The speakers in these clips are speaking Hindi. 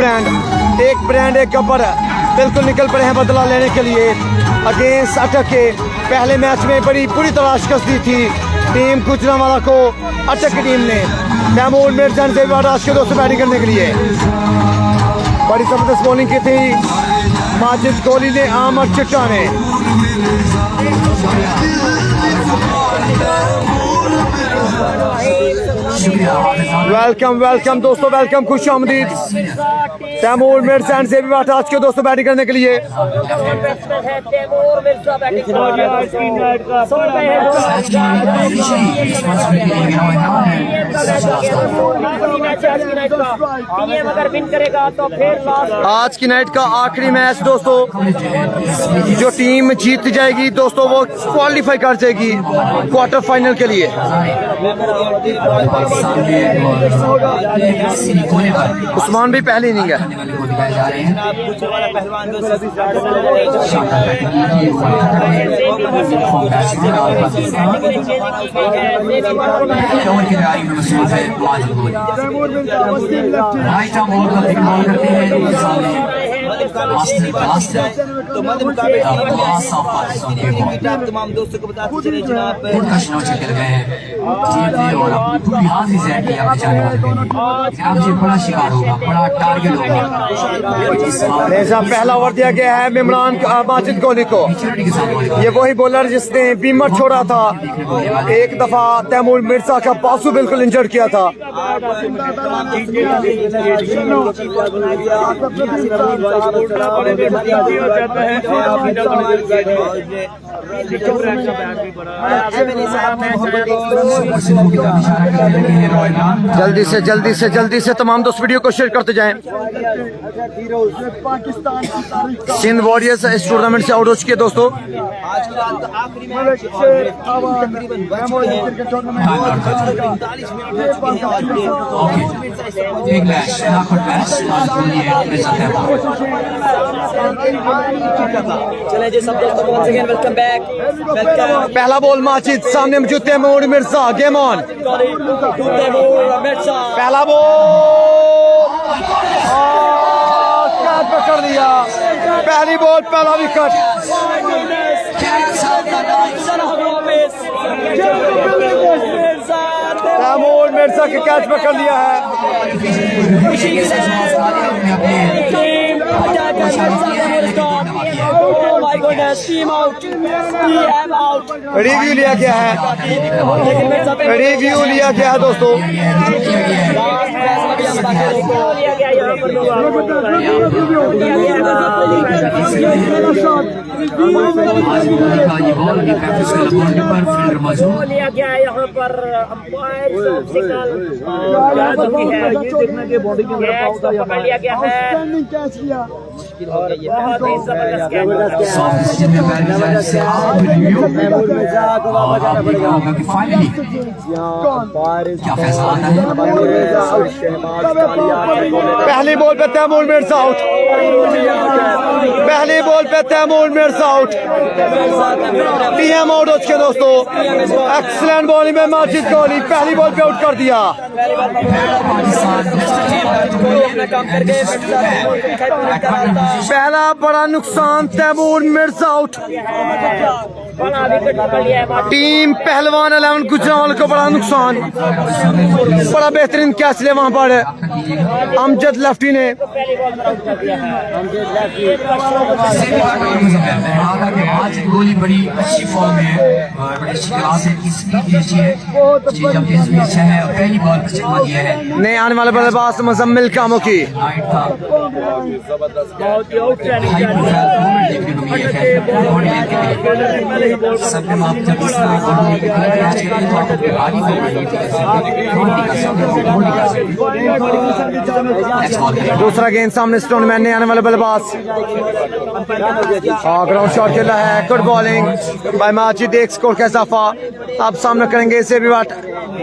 एक ब्रांड एक कपर बिल्कुल निकल पड़े हैं बदला लेने के लिए अगेंस्ट अटक के। पहले मैच में बड़ी पूरी तरह शिकस्त दी थी टीम गुजरांवाला को अटक की टीम ने। तैमूर मिर्जा से आज के दोस्तों बैटिंग करने के लिए बड़ी जबरदस्त बॉलिंग की थी माजिद कोहली ने, आमर चिट्टा ने। वेलकम वेलकम दोस्तों, वेलकम, खुश आमदीद। तैमूर मिर्जा से भी बात आज के दोस्तों बैटिंग करने के लिए। आज की नाइट का आखिरी मैच दोस्तों, जो टीम जीत जाएगी दोस्तों वो क्वालिफाई कर जाएगी क्वार्टर फाइनल के लिए। उस्मान भी पहली इनिंग है। तमाम दोस्तों को बताते चले जनाब बड़ा शिकार होगा, बड़ा टारगेट होगा। पहला ओवर दिया गया है इमरान माजिद कोहली को। ये वही बॉलर जिसने बीमर छोड़ा था एक दफा तैमूर मिर्जा का बाजू बिल्कुल इंजर्ड किया था। जल्दी से तमाम दोस्त वीडियो को शेयर करते जाएं। सिंध वॉरियर्स इस टूर्नामेंट से आउट हो चुके दोस्तों। चले जी सब दोस्तों को वेलकम बैक। पहला बॉल माजिद, सामने मौजूद तैमूर मिर्जा, गेम ऑन। पहला बॉल कैच पकड़ लिया, पहली बॉल पहला विकेट। तैमूर मिर्जा के कैच पकड़ लिया है। रिव्यू लिया गया है, रिव्यू लिया गया है दोस्तों। लिया गया यहाँ पर पकड़ लिया गया है और बहुत ही जबरदस्त पहली बॉल पे तैमूर मिर्जा आउट, पहली बॉल पे Taimur Mirza out. PM out हो चुके दोस्तों। एक्सीलेंट बॉलिंग में माजिद कोहली पहली बॉल पे आउट कर दिया। पहला बड़ा नुकसान तैमूर मिर्जा आउट। टीम पहलवान 11 गुजरांवाला को बड़ा नुकसान। बड़ा बेहतरीन कैच लिया वहां पर अमजद लफ्टी ने। गोली बड़ी अच्छी फॉर्म है और बड़ी अच्छी क्लास है, स्पीड भी अच्छी है। पहली बॉल पर चकमा दिया है। नए आने वाले बल्लेबाज मुजम्मिल कामों की। दूसरा गेंद सामने स्टोन मैन ने आने वाले बल्लेबाज ग्राउंड शॉट खेला है। गुड बॉलिंग बाय माजिद, एक स्कोर का इजाफा। अब सामने करेंगे इसे भी बात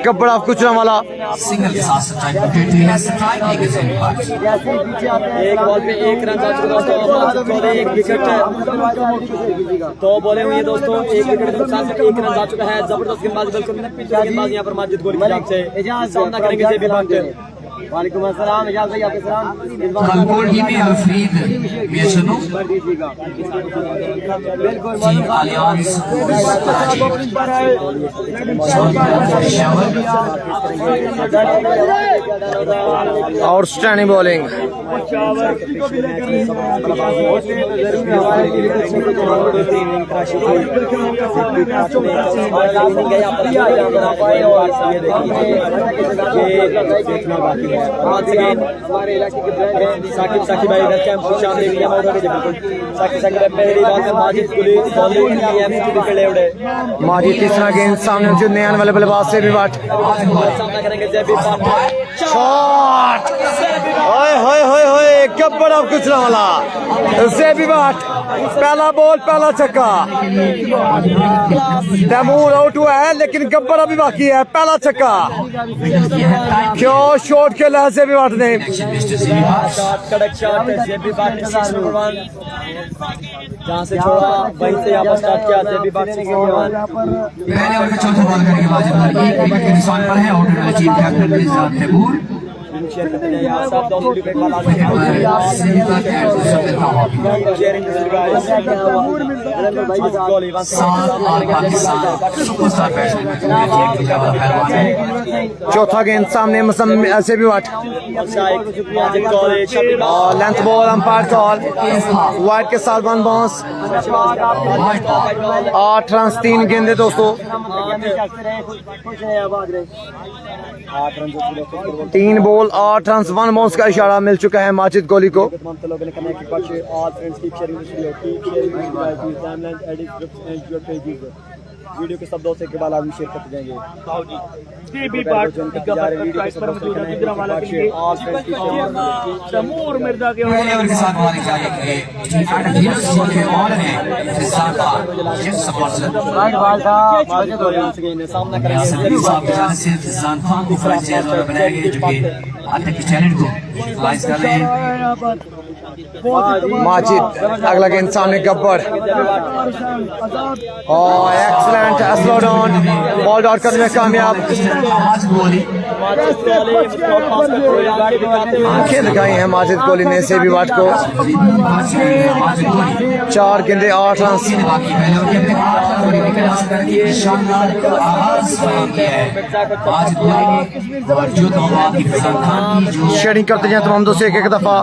कपड़ा गुजरांवाला। सिंगल के साथ स्ट्राइक एक बॉल पे एक रन जा चुका है, एक विकेट। दो बॉलें हुई है दोस्तों, एक विकेट के साथ एक रन जा चुका है। जबरदस्त गेंदबाजी, बिल्कुल गेंदबाजी यहाँ पर माजिद कोहली की तरफ से। सामना करेंगे जेबी भट्ट। वालेकुम अस्सलाम इजाज़ भाई आपके सलाम कलकोटी में Alfreed बेसनो team alliance outstanding bowling हमारे इलाके के ब्रांड हैं साकिब भाई इधर कैंप शामिल हैं और आगे बिल्कुल साकिब भाई पहली बात है माजिद कुली बॉलिंग की है की विकेट ले उड़े माजिद तीसरा गेंद सामने जो नए आने वाले बल्लेबाज से भी बाट सामना करेंगे जेबी शॉट ओए होए होए होए गब्बर अब कुछ वाला से भी बाट पहला बॉल पहला छक्का तैमूर आउट हुआ है लेकिन गब्बर अभी बाकी है पहला छक्का क्यों शॉट के लिहाज से भी बाट ने शॉट कड़क शॉट जेबी बाट ने 6 नंबर 1 जहां से छोड़ा वहीं से यहां पर स्टार्ट किया जेबी बाट 6 नंबर 1 पहले ओवर का चौथा बॉल करेंगे माजिद भाई एक विकेट के निशान पर है आउट वाला team captain Rizwan Taimur share करते हैं यहां सब दोनों विकेट वाला शेयरिंग सुपरस्टार बैट्समैन चौथा गेंद सामने मुसम्मिल ऐसे भी वाट length ball umpire call wide के साथ 1 बाउंस 8 रन 3 गेंदे दोस्तों 3 बॉल 8 रन 1 बाउंस का इशारा मिल चुका है माजिद कोहली को वीडियो के सब दोस्तों के बाद आदमी शेयर करते जाएंगे पहले ओवर के साथ बॉलिंग जारी है टीम कैप्टन हीरोज टीम के ऑनर है फिजान खान जिस स्पॉन्सर सामना सभी साहब की जानिब से फिजान खान को फ्रेंचाइज ओनर बनाया गया जो कि अटक के टैलेंट को यूटिलाइज कर रहे हैं माजिद अगला गेंद सामने गब्बर और excellent slow down ball out करने में कामयाब आंखें दिखाई हैं माजिद कोहली ने से भी वाट को 4 गेंदे 8 रन शेयरिंग करते हैं तमाम दोस्तों एक दफा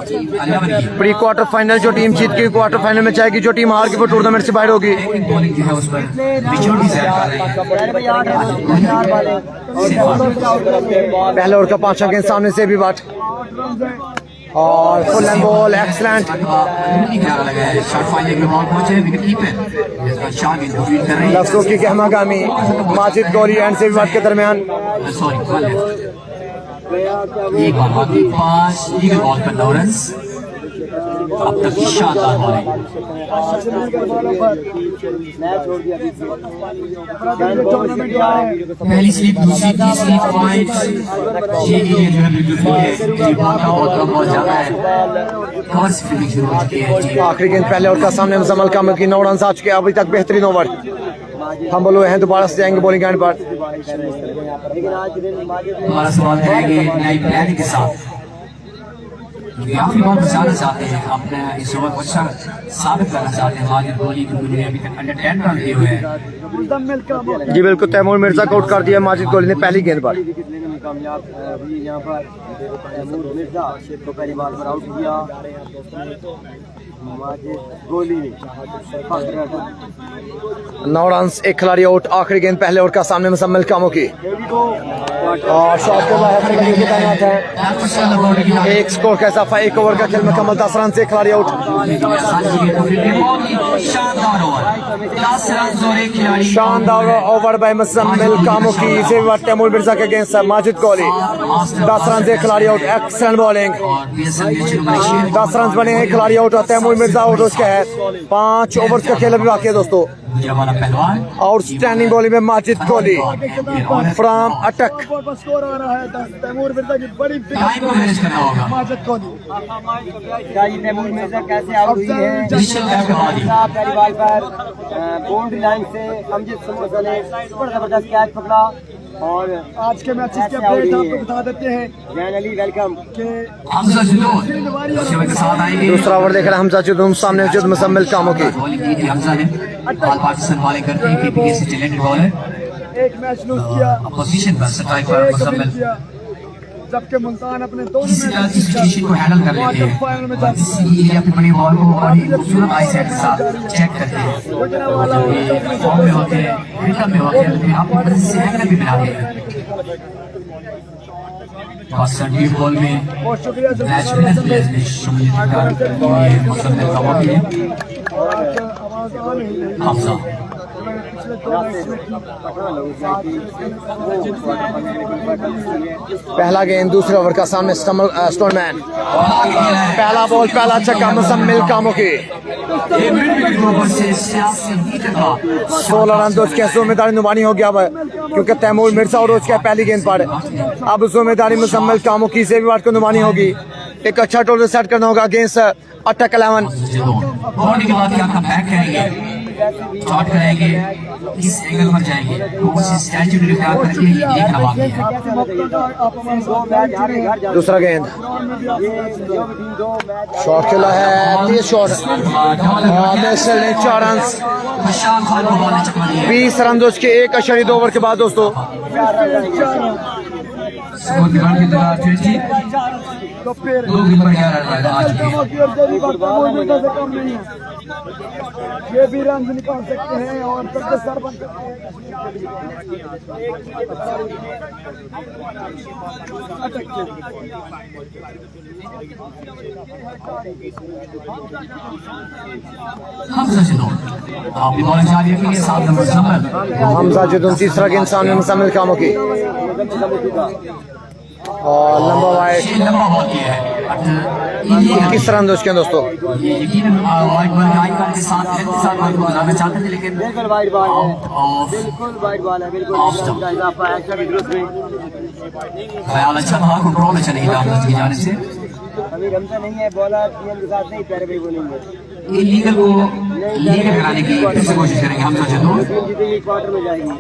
प्री क्वार्टर फाइनल जो टीम जीत के क्वार्टर फाइनल में जाएगी जो टीम हार के वो टूर्नामेंट से बाहर होगी पहले ओवर का 5वां गेंद सामने से भी बाट और फुल एंड बॉल एक्सीलेंट लफ्जों की गहमागामी माजिद कोहली एंड से भी बाट के दरमियान एक बॉल के पास ईगल बॉल पर लॉरेंस अब तक की शानदार बॉलिंग पहली स्लिप दूसरी तीसरी पॉइंट ये एरिया जो है बिल्कुल फ्री है बॉल का बहुत ज्यादा है कवर से फील्डिंग शुरू हो चुकी है आखिरी गेंद पहले ओवर का सामने मुजम्मल कामल की 9 रन आ चुके हैं अभी तक बेहतरीन ओवर हम बोलो हैं दोबारा से जाएंगे बॉलिंग एंड पर हमारा सवाल करेंगे नई प्लानिंग के साथ आखिरी बॉल बचाना चाहते हैं अपने इस ओवर को अच्छा साबित करना चाहते हैं माजिद कोहली क्योंकि अभी तक अंडर 10 रन लिए हुए हैं जी बिल्कुल तैमूर मिर्जा को आउट कर दिया माजिद कोहली ने पहली गेंद पर कामयाब हुई यहाँ पर तैमूर मिर्जा को पहली बार पर आउट किया माजिद कोहली ने 9 रन 1 खिलाड़ी आउट आखिरी गेंद पहले ओवर का सामने मुसम्मिल कामों की और शॉट के बाहर एक स्कोर का इजाफा 1 ओवर का खेल मुकम्मल 10 रन से खिलाड़ी आउट शानदार ओवर बाय मुसम्मिल कामों की तैमूर मिर्जा के अगेंस्ट माजिद कोहली 10 रन से खिलाड़ी आउट एक्सीलेंट बॉलिंग 10 रन बने हैं खिलाड़ी आउट और तैमूर मिर्जा आउट उसके है 5 ओवर का खेल अभी बाकी है दोस्तों आउटस्टैंडिंग बॉलिंग में माजिद कोहली फ्रॉम अटक तैमूर मिर्जा की बड़ी माजिद कोहली तैमूर मिर्जा कैसे आउट हुई है पहली बॉल पर बाउंड्री लाइन से अमजद ने बड़ा जबरदस्त कैच पकड़ा और आज के मैचेस के अपडेट आपको बता देते हैं। जैन अली वेलकम कि हमजा जुदून दूसरे के साथ आएंगे। दूसरा ओवर देख रहा है हमजा जुदून, सामने जुद मुसम्मिल कामों की। बॉलिंग की थी हमजा ने, ऑल पाकिस्तान बॉलिंग करते हैं केपीके से टैलेंटेड बॉलर। एक मैच लूज किया, अपोजिशन पर स्ट्राइकर एक मुसम्मिल किया, जबकि मुल्तान अपने दोनों इस तरह की मैच सिचुएशन को हैंडल कर लेते हैं। फाइनल में जाती इसीलिए अपनी बड़ी बॉल को बड़ी खूबसूरत आई सेट के साथ चेक करते हैं। जब ये फॉर्म में होते हैं, रिदम में होते हैं, तो फिर अपनी मर्जी से एंगल भी बनाते हैं। पाकिस्तान की बॉल में बहुत शुक्रिया मैच विनर प्लेयर्स में शमूलियत करते हैं मुसम्मिल कामों के आवाज आ नहीं रही। हमजा। पिछले 2 मैच में पहला गेंद दूसरे ओवर का, सामने स्टोनमैन। पहला बॉल, पहला छक्का मुसम्मिल कामों की। 16 रन तो उसकी जिम्मेदारी नुमानी हो गया क्योंकि तैमूर मिर्जा और उसके पहली गेंद पर। अब जिम्मेदारी मुसम्मिल कामों की से भी वाट को नुमानी होगी। एक अच्छा टोटल सेट करना होगा अगेंस्ट अटक 11। बॉडी के बाद क्या बैक करेंगे, शॉट करेंगे, किस एंगल पर जाएंगे, कौन सी स्ट्रैटेजी इख्तियार करके ये देखना बाकी है। दूसरा गेंद, शॉट खेला है, ये शॉट नेशनल ने 4 रन। खुशाल खान को बॉल ने चकमा दिया। 20 रन उसके 1.2 ओवर के बाद दोस्तों। स्कोर की बढ़ के 20 तो फिर 2 विकेट पर 11 रन आ चुके हैं। ये भी रन निकाल सकते हैं और सबके सर बन हमजा जुदून अपनी बॉलिंग जारी रखेंगे। 7 नंबर मुसम्मिल। हमजा जुदून तीसरा गेंद, सामने मुसम्मिल कामों की और लंबा वाइड। लंबा बॉल किया है। 21 रन उसके दोस्तों। ये यकीनन वाइड बॉल आइकन के साथ वाइड बॉल आना चाहते थे, लेकिन बिल्कुल वाइड बॉल है, ऑफ बिल्कुल वाइड बॉल है, बिल्कुल ऑफ रन का इजाफा है एक्स्ट्रा विकेट में। ख्याल अच्छा था, कंट्रोल अच्छा नहीं था हमजा की जाने से। अभी रमजा नहीं है, बॉलर टीएम के साथ नहीं पैरवी बोलेंगे। इलीगल को लीगल कराने की फिर से कोशिश करेंगे हमजा जुदून। जीतेगी क्वार्टर में जाएगी।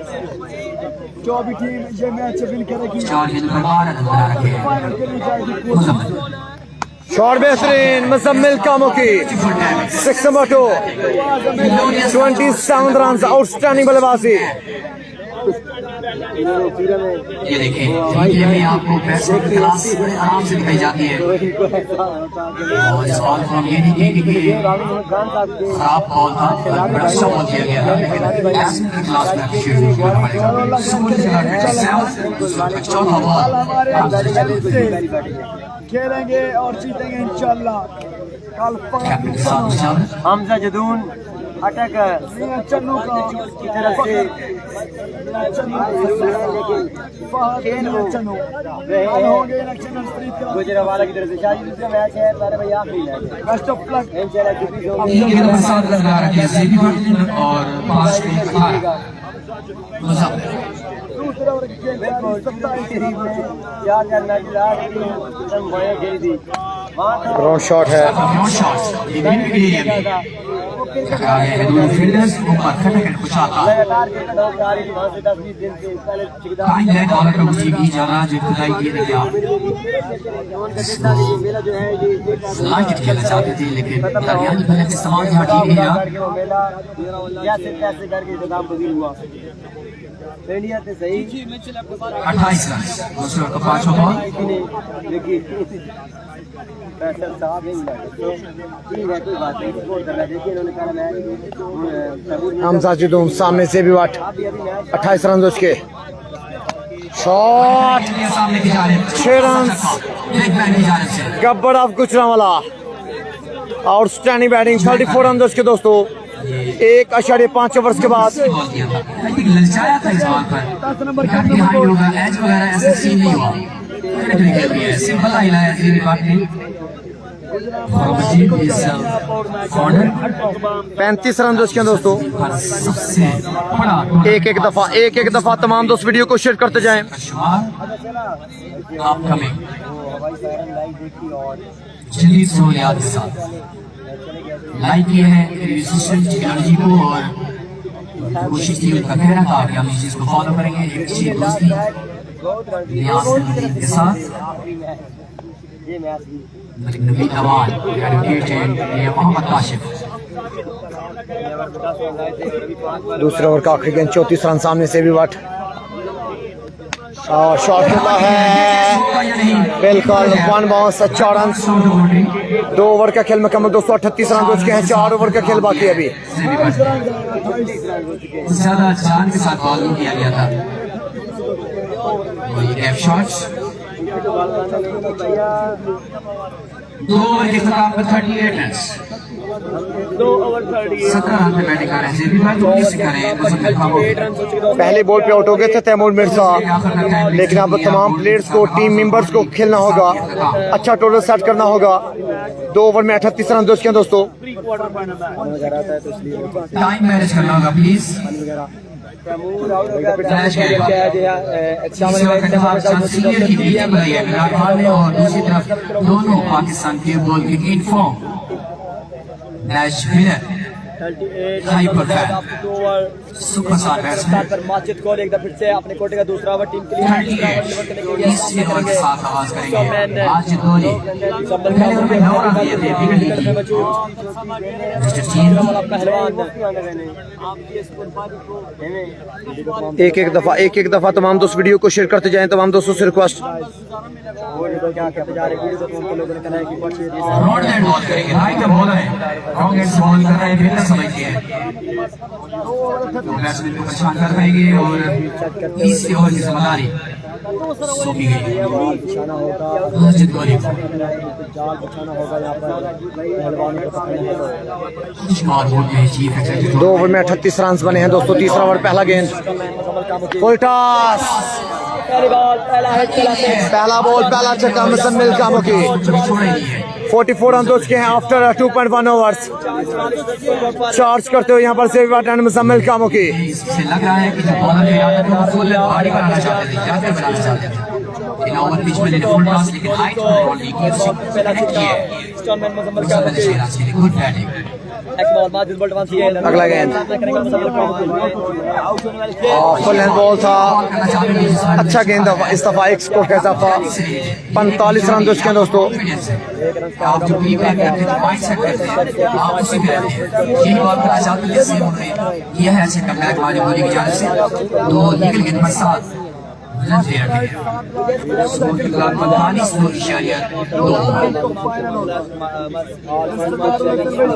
जो भी टीम ये मैच विन करेगी 4 गेंद पर 12 रन बना रखे हैं फाइनल के लिए जाएगी। मुसम्मिल। शॉट बेहतरीन मुसम्मिल कामों की। 6 नंबर 2, 27 रन, आउटस्टैंडिंग बल्लेबाजी। ये देखें, टीम में आपको बैट्समैन की क्लास बड़े आराम से दिखाई जाती है। और इस बॉल को हम ये नहीं कहेंगे कि खराब बॉल था, बड़ा अच्छा बॉल किया गया था, लेकिन बैट्समैन की क्लास में अप्रिशिएट नहीं करना पड़ेगा। सुकून से लड़ने का चौथा बॉल खेलेंगे और जीतेंगे इंशाल्लाह। कल कैप्टन के साथ मुशावरत। हमजा जदून अटक चन्नू की तरफ से गुजरावाला की तरफ से शादी दूसरा मैच है, सारे भाई आखिरी मैच। Best of luck. तीन गेंद पर 7 रन बना रखे हैं जेबी वर्धन और 5 गेंद पर 18। मुसम्मिल। दूसरा ओवर की गेंद बिल्कुल 27 में 4 मैच खेली थी। ग्राउंड शॉट है। ग्राउंड शॉट ये भी विकेट एरिया में टकरा गए हैं दोनों फील्डर्स। ऊपर खटखट कुछ आता लगातार क्रिकेट हो रही थी वहां से 10-20 दिन से पहले ठेकेदार टाइम लाइन बॉलर का मुझे भी जाना जो खुदाई की नहीं आप मेला जो है ये स्लाइड खेलना चाहते थे, लेकिन हरियाणी बैलेंस इस्तेमाल यहाँ ठीक नहीं रहा। करके वो मेला कैसे करके इंतजाम पजीर हुआ इंडिया से सही 28 रन दूसरे का 5वां बॉल। देखिए पैसा साहब नहीं मिला तो ठीक है, कोई बात नहीं, स्कोर कर रहा है। देखिए इन्होंने कहा मैं हमजा जुदून, सामने से भी वाट। 28 रन उसके। शॉट सामने की जानिब 6 रन, लेग मैन की जानिब से Gabbar of Gujranwala. Outstanding batting, 34 run उसके दोस्तों। 1.5 ओवर के बाद बॉल किया था, लेकिन ललचाया था इस बॉल पर। विकेट बिहाइंड होगा, एज वगैरह ऐसा सीन नहीं हुआ। क्रिकेट खेल रही है, सिंपल आई लाया जेबी बात नहीं। कॉर्नर 35 रन उसके दोस्तों। सबसे बड़ा एक दफा तमाम दोस्त वीडियो को शेयर करते जाएं। शुमार अपकमिंग जदीद सहूलियात के साथ लाइक किए हैं टेक्नोलॉजी को और कोशिश थी, उनका कहना था कि हम इस चीज को फॉलो करेंगे। एक अच्छी दोस्ती रियाज नदीम के साथ मलिक नबी नवाज, एडवोकेट एंड मोहम्मद काशिफ। दूसरे ओवर का आखिरी गेंद 34 रन सामने से भी बट और शॉट खेला है बिल्कुल 1 बाउंस 4 रन। 2 ओवर का खेल मुकम्मल दोस्तों, 38 रन हो चुके हैं, 4 ओवर का खेल बाकी अभी। ज्यादा जान के साथ बॉल किया गया था। लेफ्ट शॉट्स 2 ओवर के खिताब पर 38 रन। 17 रन पे बैटिंग कर रहे हैं जेबी भाई, तो किसी करें मुजफ्फर खामोश। पहले बॉल पे आउट हो गए थे तैमूर मिर्जा, लेकिन अब तमाम प्लेयर्स को, टीम मेंबर्स को खेलना होगा, अच्छा टोटल सेट करना होगा। 2 ओवर में 38 रन दोस्त दोस्तों। टाइम मैनेज करना होगा प्लीज। फ्लैश करेगा तीसरे ओवर का जवाब शमसीर की बैटिंग बनाई है विराट कोहली ने, और दूसरी तरफ दोनों पाकिस्तान के बॉल के in form match winner hyper fan superstar batsman Majid Kaul एक बार फिर से अपने कोटे का दूसरा ओवर टीम के लिए 38 इस ओवर के साथ आवाज करेंगे माजिद कौल। पहले ओवर में 9 रन दिए थे विकेट ली थी मिस्टर चीन। एक दफा तमाम दोस्त वीडियो को शेयर करते जाएं, तमाम दोस्तों से रिक्वेस्ट। रॉड एंड बॉल करेंगे, राइट बॉलर है, रॉन्ग एंड बॉल कर रहे हैं, बेहतर समझते हैं बैट्समैन को परेशान कर पाएंगे। और तीसरे ओवर की जिम्मेदारी सौंपी गई माजिद कौल को। खुशमार होते हैं चीफ एग्जीक्यूटिव। 2 ओवर में 38 रन बने हैं दोस्तों। तीसरा ओवर पहला गेंद फुल टॉस, पहला बॉल पहला छक्का मुसम्मिल कामों की। 44 रन हो चुके हैं आफ्टर 2.1 ओवर्स। चार्ज करते हुए यहाँ पर से मुसम्मिल कामों की। इससे लग रहा है कि जो बॉलर जो यहाँ पे फुल बॉडी बनाना चाहते थे, ज्यादा बनाना चाहते थे, इन ओवर पिच में फुल टॉस लेकिन हाइट कंट्रोल नहीं की, उसी को कनेक्ट किया है मुसम्मिल शेराज के लिए। Good batting. अगला गेंद फुल एंड बॉल था, अच्छा गेंद इस दफा एक स्कोर का इजाफा। 45 रन हो चुके हैं दोस्तों। आप जो भी माइंडसेट करते हैं आप उसी में रहते हैं। यही बॉल करना चाहते थे, सेम उन्होंने यह है अच्छे कमबैक वाली बॉलिंग की जाने से। 2 लीगल गेंद पर 7 रन दे रखे हैं। स्कोर के खिलाफ 45.2।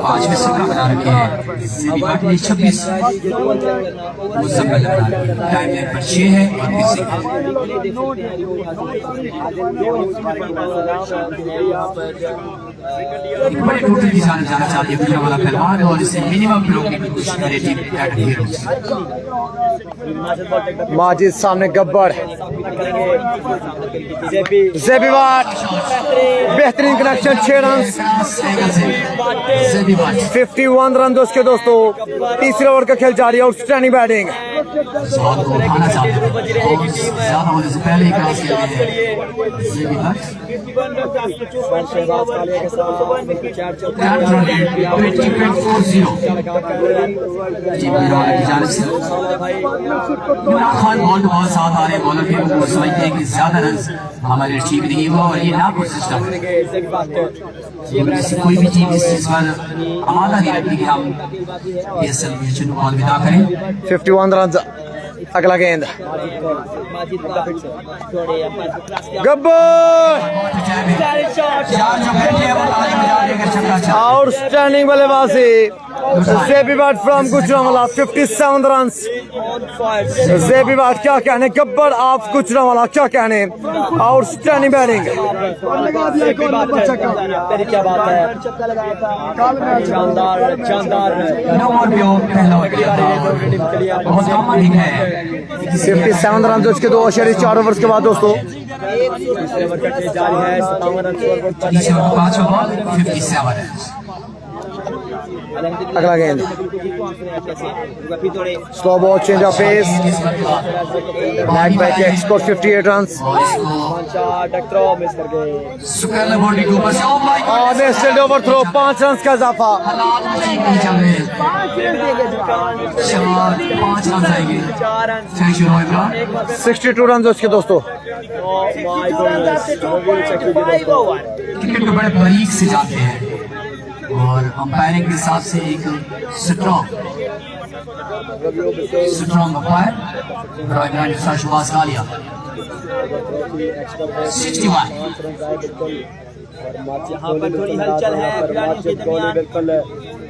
5 में 17 बना रखे हैं जेबी भाट ने, 26 मुजम्मिल बना रखे हैं। टाइम लाइन पर 6 है और किसी एक बड़े टोटल की जाना चाहती है पूजा वाला पहलवान, और इसे मिनिमम रोकने की कोशिश करे टीम एट हीरोज। माजिद सामने गब्बर, जेबी भाट बेहतरीन कनेक्शन 6 रन। जेबी भाट 51 रन दोस्तों दोस्तों। तीसरे ओवर का खेल जारी है, आउटस्टैंडिंग बैटिंग। बॉल को उठाना चाहते हैं, ज्यादा होने से पहले ही क्रॉस कर रहे हैं जेबी भाट। 20.40 जाने से इमरान खान बॉल बहुत साथ आ रहे हैं, बॉलर के वो समझते हैं कि ज्यादा रन हमारे अचीव नहीं हुआ, और ये ना कोई सिस्टम है। कोई भी टीम इस चीज पर आमादा नहीं रखती कि हम PSL में बॉल विदा करें। 51 रन। अगला गेंद गब्बर, आउटस्टैंडिंग बल्लेबाजी जेबी भाट फ्रॉम गुजरांवाला। 57 रन। जेबी भाट क्या कहने, गब्बर आप गुजरांवाला क्या कहने, आउटस्टैंडिंग बैटिंग। क्या बात है, शानदार शानदार। बहुत सामान्य है। 57 रन उसके 2.4 ओवर के बाद दोस्तों। 5 ओवर 57 रन। अगला गेंद slow ball change of pace back back score 58 run सुकैल बॉडी के ऊपर से ओ माय गॉड और नेस्टेड ओवर थ्रो 5 रन का इजाफा हालात नहीं चल रहे 5 रन आएंगे थैंक यू इमरान 62 रन उसके दोस्तों क्रिकेट को बड़े बारीक से जाते हैं और अंपायरिंग के हिसाब से एक स्ट्रॉन्ग अंपायर इमरान जैसा शुभास कालिया 61 यहाँ पर थोड़ी हलचल है खिलाड़ियों के दरमियान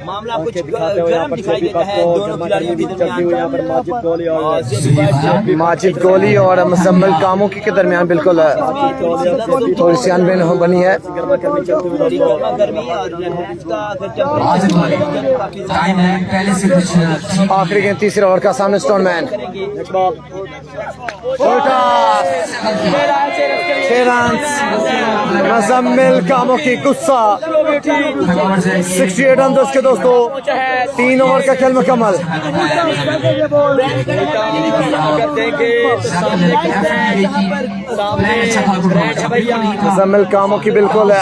मामला कुछ गर्म दिखाई देता है दोनों खिलाड़ियों के दरमियान माजिद गोली और मुसम्मल कामोकी के दरमियान बिल्कुल थोड़ी सी अनबन बनी है टाइम है पहले से कुछ आखिरी गेंद तीसरे ओवर का सामने स्टोनमैन 6 रन मुसम्मल कामोकी गुस्सा 68 रन उसके दोस्तों 3 ओवर का खेल मुकम्मल मुसम्मल कामोकी बिल्कुल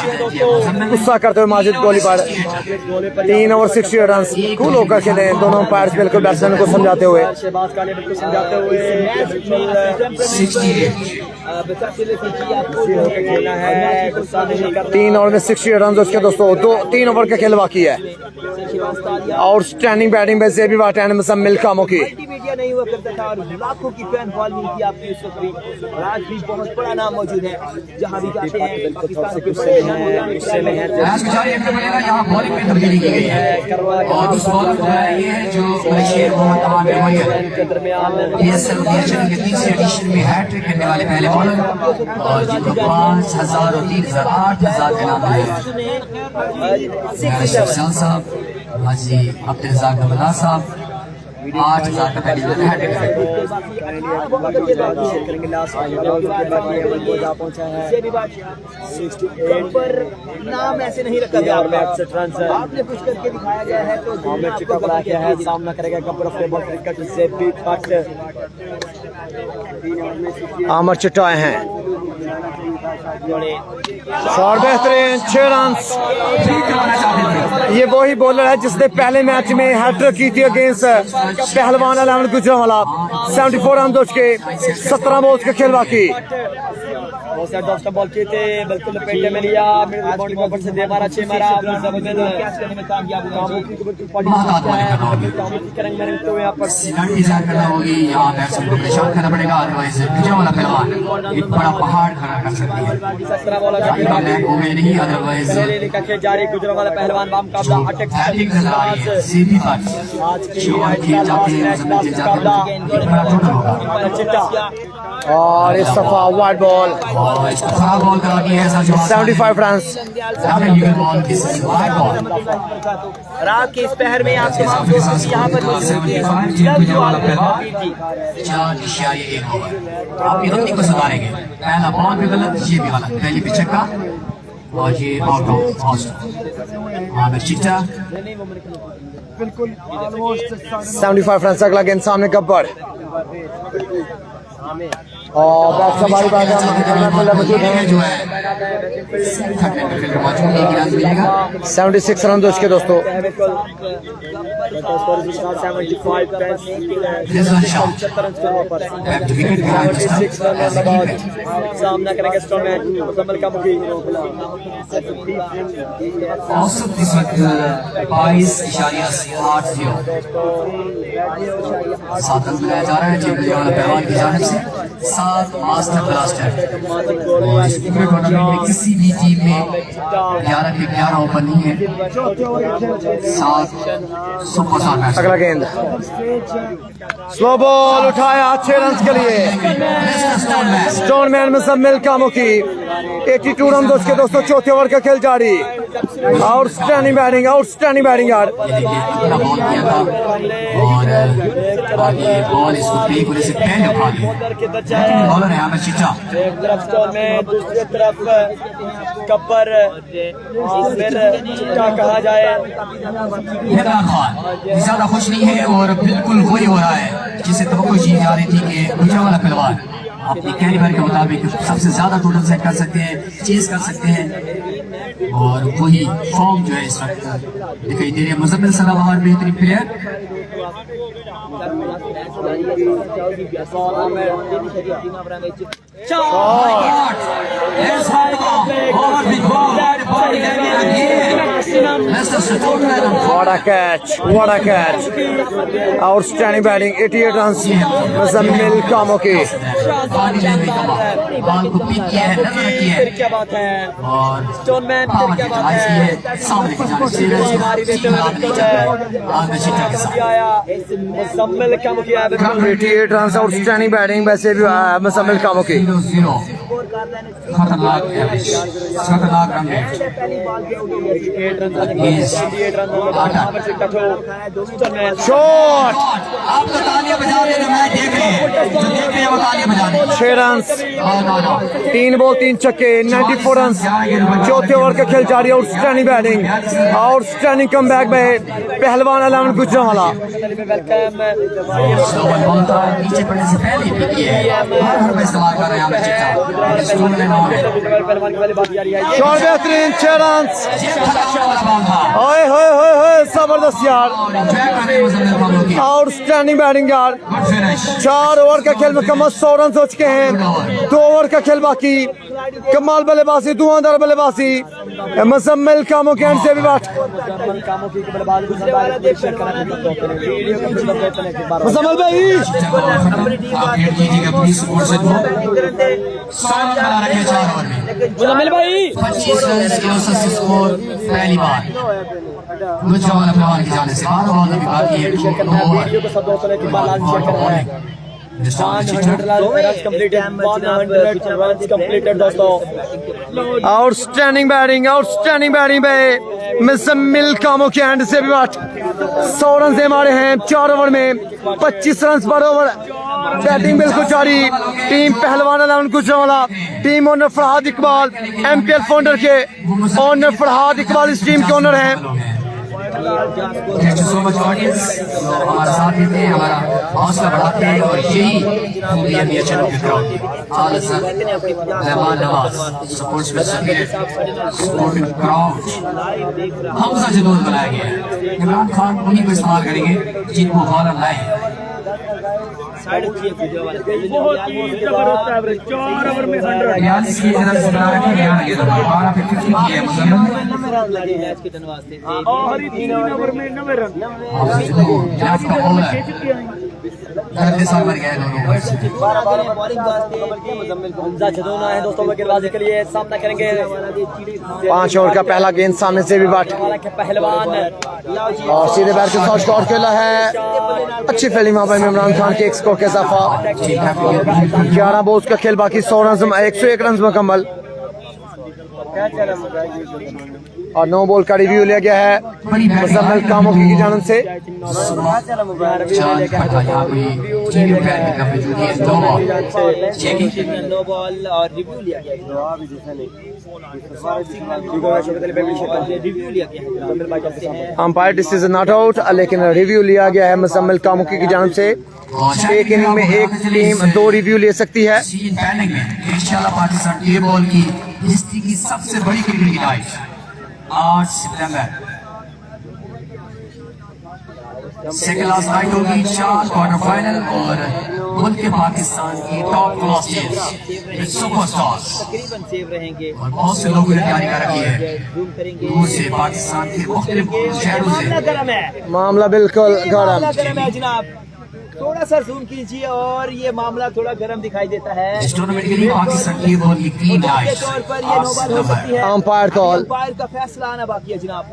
गुस्सा करते हुए माजिद गोली पर 3 ओवर 68 रन कूल होकर खेले दोनों अंपायर्स बिल्कुल बैट्समैन को समझाते हुए 3 ओवर में 68 रन उसके दोस्तों 3 ओवर का खेल बाकी है आउटस्टैंडिंग बैटिंग में ज़ेबी वाटन मुसम्मल कामोकी मीडिया नहीं हुआ करता था और लाखों की फैन फॉलोइंग थी आपकी उस वक्त भी और आज भी बहुत बड़ा नाम मौजूद है जहां भी जाते हैं पाकिस्तान के मैच जारी रखने वाले यहाँ बॉलिंग में तब्दीली की गई है और उस बॉलर को ये है जो बशीर मोहम्मद अमान रवैया PSL के तीसरे एडिशन में हैट्रिक करने वाले पहले बॉलर और जिनको 5,000 और 3,000 8,000 इनाम मिले साहब हाजी अब्दुल रज़ाक नवाज़ साहब 8,000 का पहली हैट्रिक नाम ऐसे नहीं रखा गया आपने कुछ करके दिखाया गया है तो सामना करेगा क्रिकेट से भी आमर चिट्टा हैं शॉट बेहतरीन 6 रन ये वही बॉलर है जिसने पहले मैच में हैट्रिक की थी अगेंस्ट पहलवान अलामत गुजरांवाला 74 रन के 17 बॉल्स का खेल बाकी बॉल की थे बिल्कुल लपेटे में लिया बाउंड्री पर से दे मारा 6 मारा करना होगी यहाँ बैट्समैन को परेशान करना पड़ेगा अदरवाइज गुजरांवाला पहलवान एक बड़ा पहाड़ खड़ा कर सकती है नहीं अदरवाइज जारी गुजरांवाला पहलवान मुकाबला अटैक और इस दफा वाइड बॉल खराब बॉल करा दी है 75 रन रात के इस पहर में आप तमाम यहाँ पर आप ये गलती को सुधारेंगे पहला बॉल भी गलत ये भी गलत पहले भी छक्का और ये आउट ऑफ आमिर चिट्टा 75 रन अगला गेंद सामने गब्बर और बैट का बारी बारी मौजूद है 76 रन उसके दोस्तों सामना करेंगे स्टोनमैन मुकम्मल का मुखी औसत इस वक्त 22.80 7 रन बनाया जा रहा है गुजरांवाला पहलवान की जानिब से 7 मास्टर ब्लास्टर और इस पूरे टूर्नामेंट में किसी भी टीम में 11 के 11 ओपन नहीं है 7 सुपर मैच अगला गेंद स्लो बॉल उठाया 6 रन के लिए स्टोनमैन मुसम्मल कामोकी 82 रन उसके दोस्तों चौथे ओवर का खेल जारी आउटस्टैंडिंग बैटिंग यार। ये देखिए कितना बॉल किया था और आगे बॉल इसको प्ले करने से पहले उठा ली। बॉलर है अहमद चिचा। एक तरफ स्टोन में, दूसरी तरफ कपर, फिर क्या कहा जाए, इमरान खान ज्यादा खुश नहीं है और बिल्कुल वही हो रहा है जिसे तवक्को की जा रही थी कि ऊंचा वाला पहलवान अपने कैलिबर के मुताबिक सबसे ज्यादा टोटल सेट कर सकते हैं, चेस कर सकते हैं और वही फॉर्म जो है इस वक्त दिखाई दे रही है। मुजम्मिल सलाह बेहतरीन player. What a catch! Outstanding batting, 88 runs. Muzammil कामों की। बॉल को पिक किया है, नजर किया है क्या बात है, और स्टोनमैन फिर क्या बात है, सामने की जानिब से मुजम्मिल कामों की 88 runs, outstanding batting वैसे भी मुजम्मिल कामों की। 0-0 खतरनाक एवरेज, खतरनाक रन रेट। शॉट, आप तो तालियां बजा रहे हैं, मैं देख रहे हैं, जो देख रहे हैं वो तालियां बजा रहे हैं। 6 runs, 3 बॉल 3 छक्के, 94 runs। चौथे ओवर का खेल जारी। आउटस्टैंडिंग बैटिंग, आउटस्टैंडिंग कमबैक में पहलवान अलामत गुजरांवाला। स्लोवन बॉल था, नीचे पड़ने से पहले ही पिक किया है, हर में इस्तेमाल कर रहे हैं हमें चिट्टा। स्टोन में नॉन है, शॉट बेहतरीन, 6 runs। ये खतरनाक वाला बॉल था ओए होए होए होए, जबरदस्त यार। और एंजॉय कर रहे हैं मुजम्मिल कामों की। आउटस्टैंडिंग बैटिंग यार। Good finish. 4 ओवर का खेल मुकम्मल, 100 रन हो चुके हैं। 2 ओवर का खेल बाकी। कमाल बल्लेबाजी, धुआंधार बल्लेबाजी मुजम्मिल कामों के एंड से भी बात। मुजम्मिल भाई आप हेड कीजिएगा प्लीज स्कोर से 100 रन बना रखे हैं 4 ओवर में। मुजम्मिल भाई 25 रन के औसत से स्कोर पहली बार गुजरांवाला पहलवान की जाने से। 12 बॉल अभी बाकी है, 2 ओवर। आउटस्टैंडिंग बैटिंग भाई मुजम्मिल कामों के एंड से भी बात। 100 रन से मारे हैं 4 ओवर में, 25 रन पर ओवर। बैटिंग बिल्कुल जारी। टीम पहलवान अलामत Gujranwala, team owner Farhad Iqbal, MPL founder के ओनर फरहाद इकबाल इस टीम के ओनर हैं। Thank you so much audience, हमारा साथ देते हैं, हमारा हौसला बढ़ाते हैं और यही खूबी है मियां चैनल के ग्राउंड। रहमान नवाज सपोर्ट्स में सपोर्टिंग क्राउड। हमजा जदूर बनाया गया है, इमरान खान उन्हीं को इस्तेमाल करेंगे जिनको बॉलर लाए हैं। बयालीस की तरफ से बना रखे हैं, 12 पे 50 किए हैं मुजम्मिल। गलत साल मर गए दोनों। दोस्तों गेंदबाजी के लिए सामना करेंगे 5 ओवर का पहला गेंद सामने से भी बात पहलवान और सीधे बैट के साथ शॉट खेला है। अच्छी फील्डिंग वहां पर इमरान खान के एक स्कोर के इजाफा। 11 बॉल्स का खेल बाकी, 100 रन 101 रन मुकम्मल और 9 बॉल का रिव्यू लिया गया है मुजम्मिल कामों की जानिब से। नो बॉल और रिव्यू लिया गया, अंपायर डिसीजन नॉट आउट, लेकिन रिव्यू लिया गया है मुजम्मिल कामों की जानिब से। एक इनिंग में एक टीम 2 रिव्यू ले सकती है। इंशाल्लाह पाकिस्तान ये बॉल की हिस्ट्री की सबसे बड़ी क्रिकेट की नाइट 8 सितंबर सेकंड लास्ट नाइट होगी, 4 क्वार्टर फाइनल और मुल्क के पाकिस्तान की टॉप क्लास टीम्स सुपरस्टार्स तकरीबन सेव रहेंगे और बहुत से लोगों ने तैयारी कर रखी है दूर से पाकिस्तान के मुख्तलिफ शहरों से। मामला बिल्कुल गर्म है जनाब, थोड़ा सा जूम कीजिए और ये मामला थोड़ा गर्म दिखाई देता है। इस टूर्नामेंट के लिए पाकिस्तान की बॉल की क्लीन के नाइट तौर पर ये नो बॉल हो सकती है। अंपायर कॉल, अंपायर का फैसला आना बाकी है जनाब,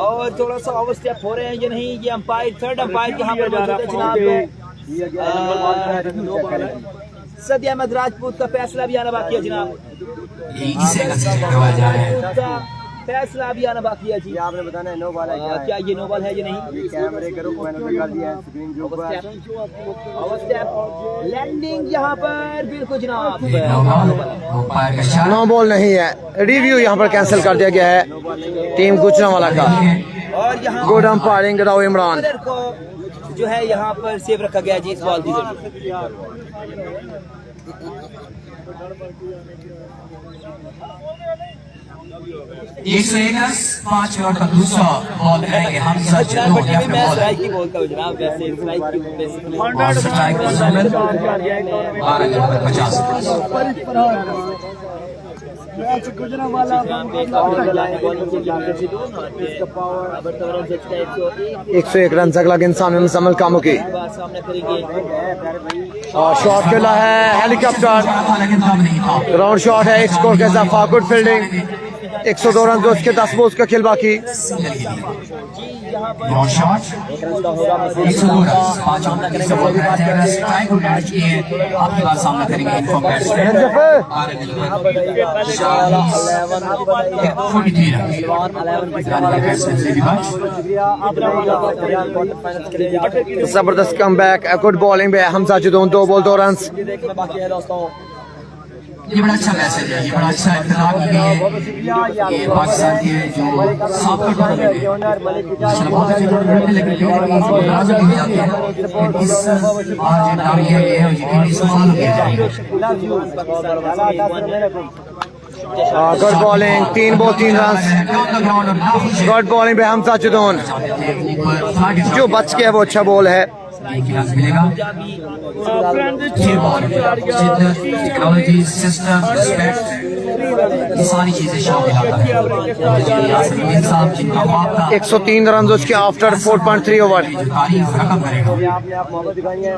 और थोड़ा सा ओवर स्टेप हो रहे हैं ये नहीं, ये अंपायर थर्ड अंपायर यहाँ पर मौजूद है जनाब। सदी अहमद राजपूत का फैसला भी आना बाकी है जनाब। इसे करवाया जा रहा है। फैसला अभी आना बाकी है जी। आपने बताना है नो बॉल है क्या है? क्या ये नो बॉल है या नहीं? अभी कैमरे के रुख मैंने लगा दिया है स्क्रीन के ऊपर। लैंडिंग यहाँ पर बिल्कुल जनाब। उम्पायर का इशारा। नो बॉल नहीं है, रिव्यू यहाँ पर कैंसिल कर दिया गया है टीम गुजरांवाला का। और यहाँ good umpiring Rao Imran. Bowler को जो है यहाँ पर सेव रखा गया जी इस बॉल की जरूरत। 101 रन 5 ओवर का दूसरा बॉल करेंगे हमजा जरूर बट या अभी फिर मैं बॉल स्ट्राइक ही बोलता हूँ जनाब, वैसे स्ट्राइक की बेसिकली। और स्ट्राइक पर जमीन 12 नंबर 50। मैच गुजरांवाला अब तो रन जज का 101 रन अगला गेंद सामने मुसम्मल कामों की बार सामने करेंगे। और शॉट खेला है हेलीकॉप्टर, लेकिन दम नहीं था। राउंड शॉट है, एक स्कोर के इजाफा, गुड फील्डिंग। 102 रन जो उसके 10 बॉल्स का खेल बाकी। लॉन्ग शॉट 102 रन 5 ओवर की सफल करेंगे। स्ट्राइक को मैच किए आपके बाद सामना करेंगे इनको बैट्समैन 43 रन बैट्समैन से भी बात। जबरदस्त कमबैक, गुड बॉलिंग पे हमजा जदून, 2 बॉल 2 रन। बाकी है दोस्तों। ये बड़ा अच्छा मैसेज है, ये बड़ा अच्छा इत्तला की गई है कि पाकिस्तान के जो साबिक टूर्नामेंट है माशाल्लाह बहुत अच्छे टूर्नामेंट है, लेकिन लोग नाराज भी जाते हैं। इस आज नाम ये है यकीनी सवाल हो गया है। Good bowling, 3 ball 3 run. Good bowling पे हमजा जदून, जो बच के है वो अच्छा बॉल है। मिलेगा टेक्नोलॉजी सिस्टम रिस्पेक्ट ये सारी चीजें शामिल आता है। इंसान जिनका वाक़ा 103 रन उसके आफ्टर 4.3 ओवर। जो तारीफ रकम करेगा आपने आप मोहब्बत दिखाई है।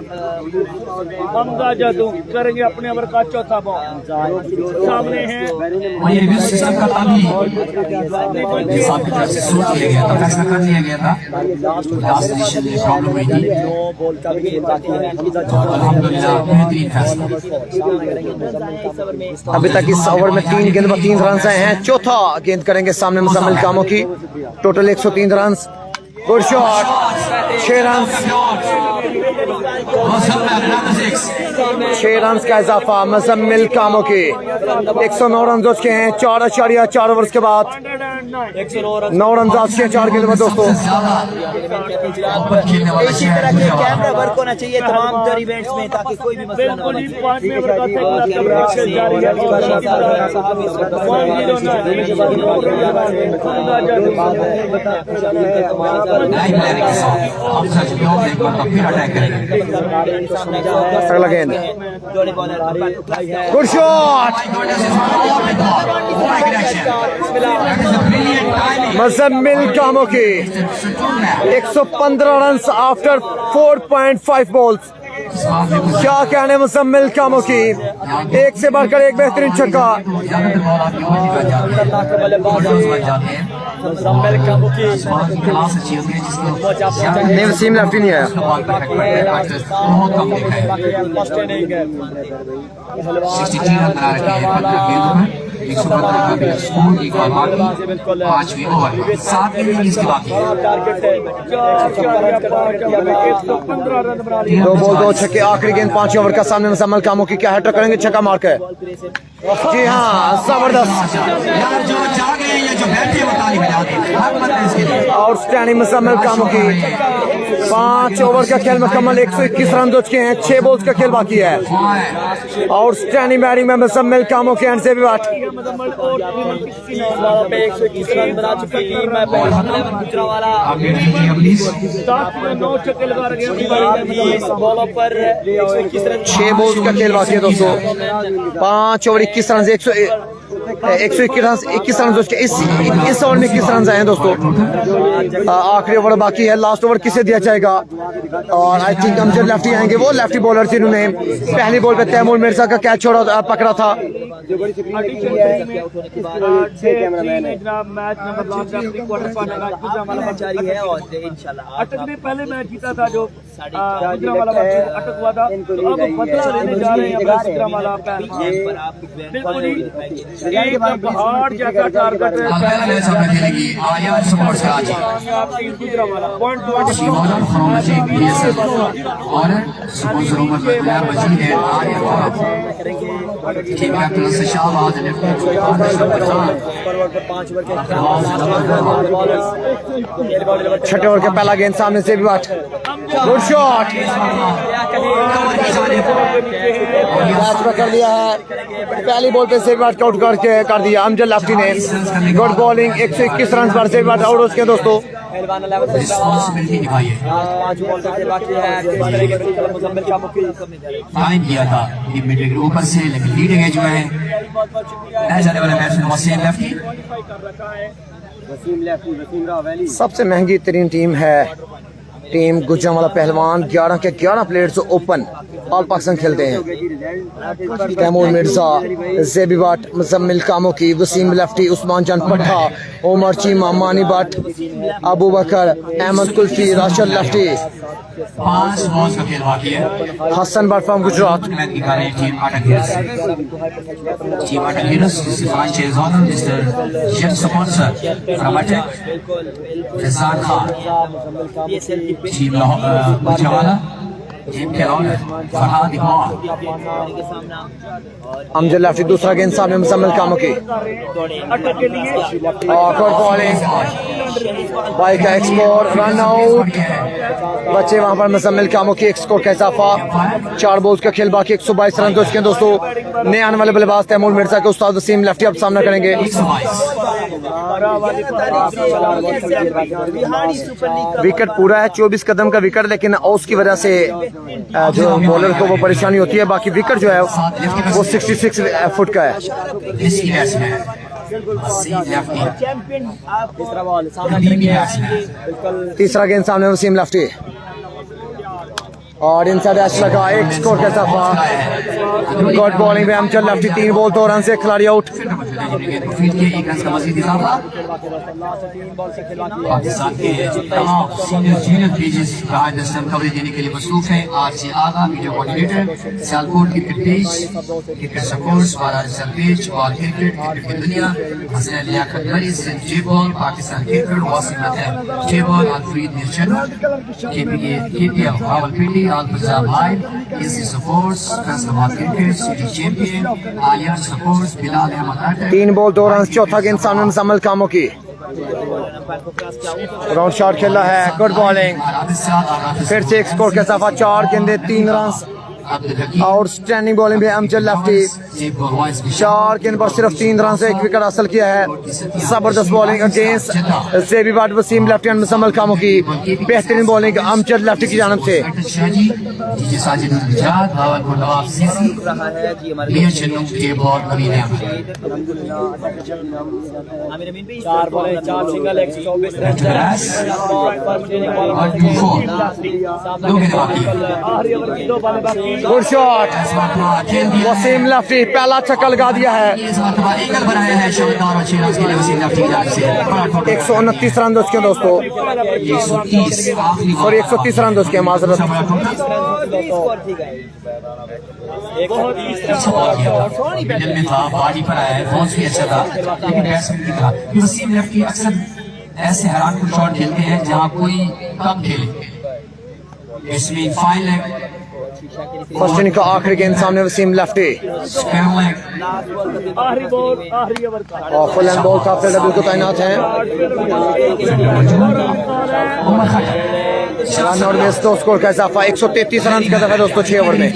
हमजा जादू करेंगे अपने ओवर का चौथा बॉल सामने है। और ये रिव्यू सिस्टम का काम ही साहब की तरफ से सोच लिया गया था, फैसला कर लिया गया था। लास्ट डिसीजन में प्रॉब्लम हुई थी बॉल का भी खेल बाकी है। और अल्हम्दुलिल्लाह बेहतरीन फैसला। अभी तक इस ओवर में 3 गेंद पर 3 रन आए हैं। चौथा गेंद करेंगे सामने मुसम्मल कामों की। Total 103 run. Good shot, 6 run. 6 run का इजाफा मुसम्मल कामों की। 109 रन जो उसके हैं 4.4 ओवर के बाद। 9 रन आज के 4 गेंद में दोस्तों। इसी तरह के कैमरा वर्क होना चाहिए तमाम तर इवेंट्स में ताकि कोई भी मसला ना बिल्कुल बने। ही 5 में ओवर का सेकंड जारी है। लाइव प्लेयर के साथ हम सच में और एक बार फिर अटैक करेंगे। अगला गेंद, गुड शॉट, मुसम्मल कामों की। 115 रन आफ्टर 4.5 बॉल्स। क्या कहने मुसम्मल कामों की, एक से बढ़कर एक बेहतरीन छक्का। नहीं, वसीम लेफ्टी नहीं आया। 63 रन बना रखे हैं 15 गेंदों में। 115 का भी स्कोर, एक और बाकी 5वीं ओवर 7वीं इनिंग्स की बाकी है। 2 बॉल 2 छक्के, आखिरी गेंद 5 ओवर का सामने मुसम्मल कामों की। क्या हैट्रिक करेंगे, छक्का मार के। जी हाँ, जबरदस्त, यार जो जाग रहे हैं या जो बैठे हैं वो ताली बजा दें, हर बंदा इसके लिए। आउटस्टैंडिंग मुसम्मल कामों की। 5 ओवर का खेल मुकम्मल, 121 रन हो चुके हैं, 6 बॉल्स का खेल बाकी है। आउटस्टैंडिंग बैटिंग में मुसम्मल कामों के एंड से भी बात। 121 रन बना चुकी है गुजरांवाला। आप वेट कीजिए प्लीज। 9 छक्के लगा रखे हैं। बॉलों पर 121 रन 6 बॉल्स का खेल बाकी है दोस्तों। 5 ओवर 21 रन, 121 रन दोस्तों। इस ओवर में 21 रन आए हैं दोस्तों। आखिरी ओवर बाकी है, लास्ट ओवर किसे दिया जाएगा। और आई थिंक हम जो लेफ्टी आएंगे वो लेफ्टी बॉलर जिन्होंने पहली बॉल पे तैमूर मिर्जा का कैच पकड़ा था। जनाब match number last quarter final Gujranwala जारी है और इंशाल्लाह अटक ने पहले मैच जीता था जो गुजरांवाला अटक हुआ था, तो अब बदला लेने जा रहे हैं गुजरांवाला बिल्कुल ही एक पहाड़ जैसा टारगेट गुजरांवाला पॉइंट छठे ओवर के पहला गेंद सामने से भी बात, गुड शॉट कर दिया है। पहली बॉल पे से बात आउट करके कर दिया अमजद लफ्टी ने। गुड बॉलिंग 121 रन पर से बात आउट उसके दोस्तों। किया था ऊपर से, लेकिन लीडिंग एज में है जाने वाले बैट्समैन वसीम लेफ्टी। सबसे महंगी तरीन टीम है टीम गुजरांवाला पहलवान। 11 के 11 प्लेयर्स ओपन ऑल पाकिस्तान खेलते हैं। Taimur Mirza, Zebi Bhatt, Muzammil Kamoki, Waseem lefty, Usman Jan Patta, Umar Cheema, Mani Bhatt, Abu Bakar, Ahmed Kulfi, Rashid lefty, 5 balls का खेल बाकी है। Hasan Bhatt from Gujrat. Team Attack Heroes is the franchise owner, Mr. Jet Sponsor from Attack, Rizan Khan. Team Gujaranwala, team के ऑनर फरहाद इकबाल। अमजद लफ्टी दूसरा गेंद सामने मुजम्मिल कामोकी और बॉलिंग बाइक का एक्सपोर रन आउट बच्चे वहां पर मुजम्मिल कामोकी। एक स्कोर का इजाफा, 4 बॉल्स का खेल बाकी 122 रन दोस्त के दोस्तों। नए आने वाले बल्लेबाज तैमूर मिर्जा के उस्ताद वसीम लेफ्टी अब सामना करेंगे। विकेट पूरा है, 24 कदम का विकेट, लेकिन उसकी वजह से जो बॉलर को वो परेशानी होती है। बाकी विकेट जो है वो 66 फुट का है। तीसरा गेंद सामने वसीम लेफ्टी और इनसाइड एच लगा, 1 स्कोर का इजाफा। गुड बॉलिंग में अमजद लफ्टी, 3 बॉल 2 रन से खिलाड़ी आउट। पाकिस्तान के तमाम सीनियर जूनियर पेजेस कवरेज देने के लिए मसरूफ है। RJ Agha video coordinator, Sialkot cricket page, cricket supports, Varanasi page, wall cricket, cricket की दुनिया, हसन लियाकत मरीज, जेबॉल, पाकिस्तान क्रिकेट, वासिम अतहर, जेबॉल, अलफ्रीद मिर्चनू, KPL Rawalpindi, Al Punjab Live, Easy Supports, Kastamad Cricket, City Champion, Aliyar Supports, Bilal Ahmad Atta। 3 ball 2 run, चौथा गेंद सामने मुजम्मिल कामोकी। राउंड शॉट खेला है, गुड बॉलिंग, फिर से 1 स्कोर के इजाफा, 4 गेंदे 3 रन। आउटस्टैंडिंग बॉलिंग भी अमजद लफ्टी, 4 गेंद पर सिर्फ 3 रन से 1 विकेट हासिल किया है। जबरदस्त बॉलिंग अगेंस्ट ज़ेबी भट्ट, वसीम लेफ्टी एंड मुजम्मिल कामोकी। बेहतरीन बॉलिंग अमजद लफ्टी की जानिब से। गुड शॉट, वसीम लफ्टी पहला छक्का लगा दिया है। 129 रन उसके दोस्तों, और 130 रन उसके माजरत। वसीम लेफ्टी अक्सर ऐसे हैरान कुछ शॉट खेलते हैं जहाँ कोई कम खेले। इसमें फाइन लेग फर्स्ट इनिंग का आखिरी गेंद सामने वसीम लेफ्टी और फुल एंड बॉल का फील्डर बिल्कुल तैनात हैं। रन और मिस 2 स्कोर का इजाफा, 133 रन का दफा दोस्तों 6 ओवर में।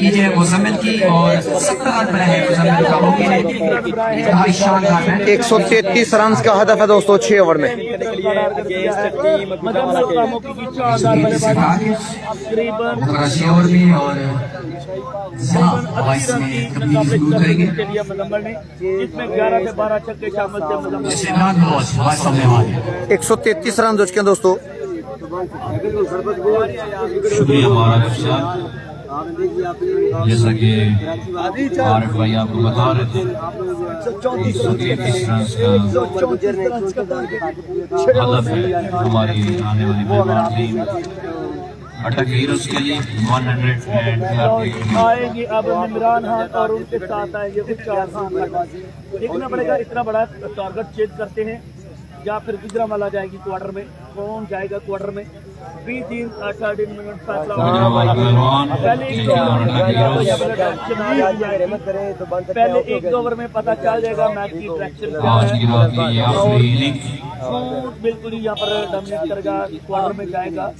133 रन का हदफ है दोस्तों 6 ओवर में। इसमें 11 से 12 छक्के शामिल थे। 133 रन हो चुके हैं दोस्तों। शुक्रिया हमारा जैसा कि आरिफ भाई आपको बता रहे थे 133 रन का हदफ है हमारी आने वाली मेहमान टीम अटक हीरोज के लिए 130 आएंगे अब इमरान खान और उनके साथ आएंगे कुछ 4 देखना पड़ेगा। इतना बड़ा टारगेट चेंज करते हैं या फिर गुजरांवाला जाएगी क्वार्टर में, कौन जाएगा क्वार्टर में 20 मिनट फैसला पहले 1 ओवर में पता चल जाएगा मैच की डायरेक्शन बिल्कुल ही यहाँ पर डोमिनेट करेगा, क्वार्टर में जाएगा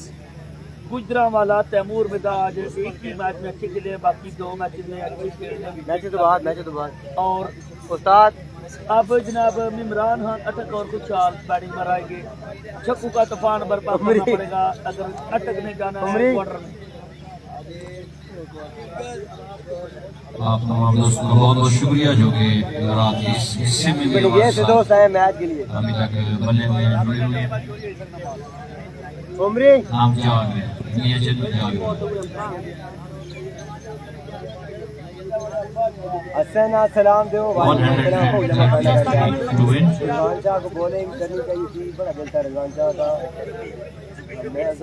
गुजरांवाला। तैमूर मिर्जा आज एक ही मैच में अच्छे खेले, बाकी 2 मैचेस में अच्छे खेले और उस्ताद अब जनाब इमरान खान अटक और कुछ बैटिंग पर आएंगे। छक्कू का तूफान बर्पा करना पड़ेगा अगर अटक ने जाना है क्वार्टर में। आप तमाम दोस्तों का बहुत बहुत शुक्रिया जो कि रात के इस हिस्से में भी हमारे साथ अभी तक बने हुए हैं, जुड़े हुए हैं। आप जाग रहे हैं, दुनिया चल जाग रहे सलाम दो हैं। 130 to win। रजवान शाह को बॉलिंग करनी चाहिए थी, बड़ा दिल था रजवान शाह का। मैच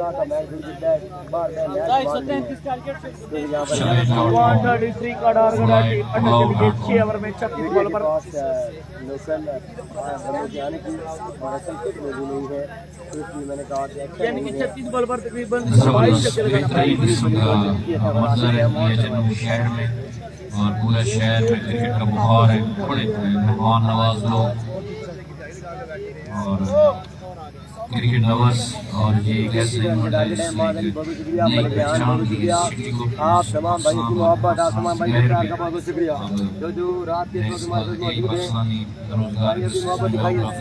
जीता है बार मैच 133 का टारगेट है टीम अटक के लिए 6 ओवर में 36 बॉल पर लोकल आने की और असल कुछ मौजूद नहीं है, तो इसलिए मैंने कहा कि यानी कि 36 बॉल पर तकरीबन 22 जबरदस्त छक्के लगाना बेहतरीन किस्म का मंजर है जन्नू शहर में और पूरे शहर में क्रिकेट का बुखार है। बड़े मेहमान नवाज लोग और क्रिकेट लवर्स और ये एक ऐसे आप तमाम भाई की मोहब्बत, आप तमाम भाई का प्यार का बहुत शुक्रिया। जो रात के वक्त हमारे साथ मौजूद हैं, मोहब्बत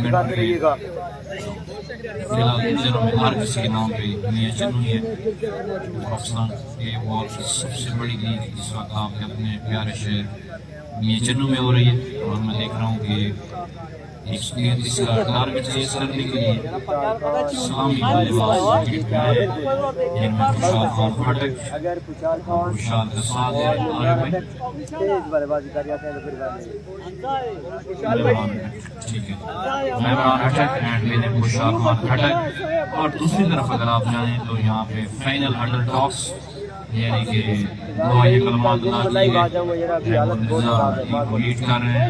दिखाते रहिएगा। हर किसी के नाम पे दुनिया चन्नू है पाकिस्तान के बॉल की सबसे बड़ी लीग इस वक्त आपके अपने प्यारे शहर दुनिया चन्नू में हो रही है और मैं देख रहा हूँ कि 133 का टारगेट चेज करने के लिए सामी बल्लेबाज जिनमें खुशाल खान फटक खुशाल का साथ है तेज बल्लेबाजी कर जाते हैं तो फिर ठीक है इमरान अटक एंड विद खुशाल खान फटक। और दूसरी तरफ अगर आप जाएं तो यहाँ पे फाइनल अंडर टॉक्स यानी कि दुआए कलमात लीड कर रहे हैं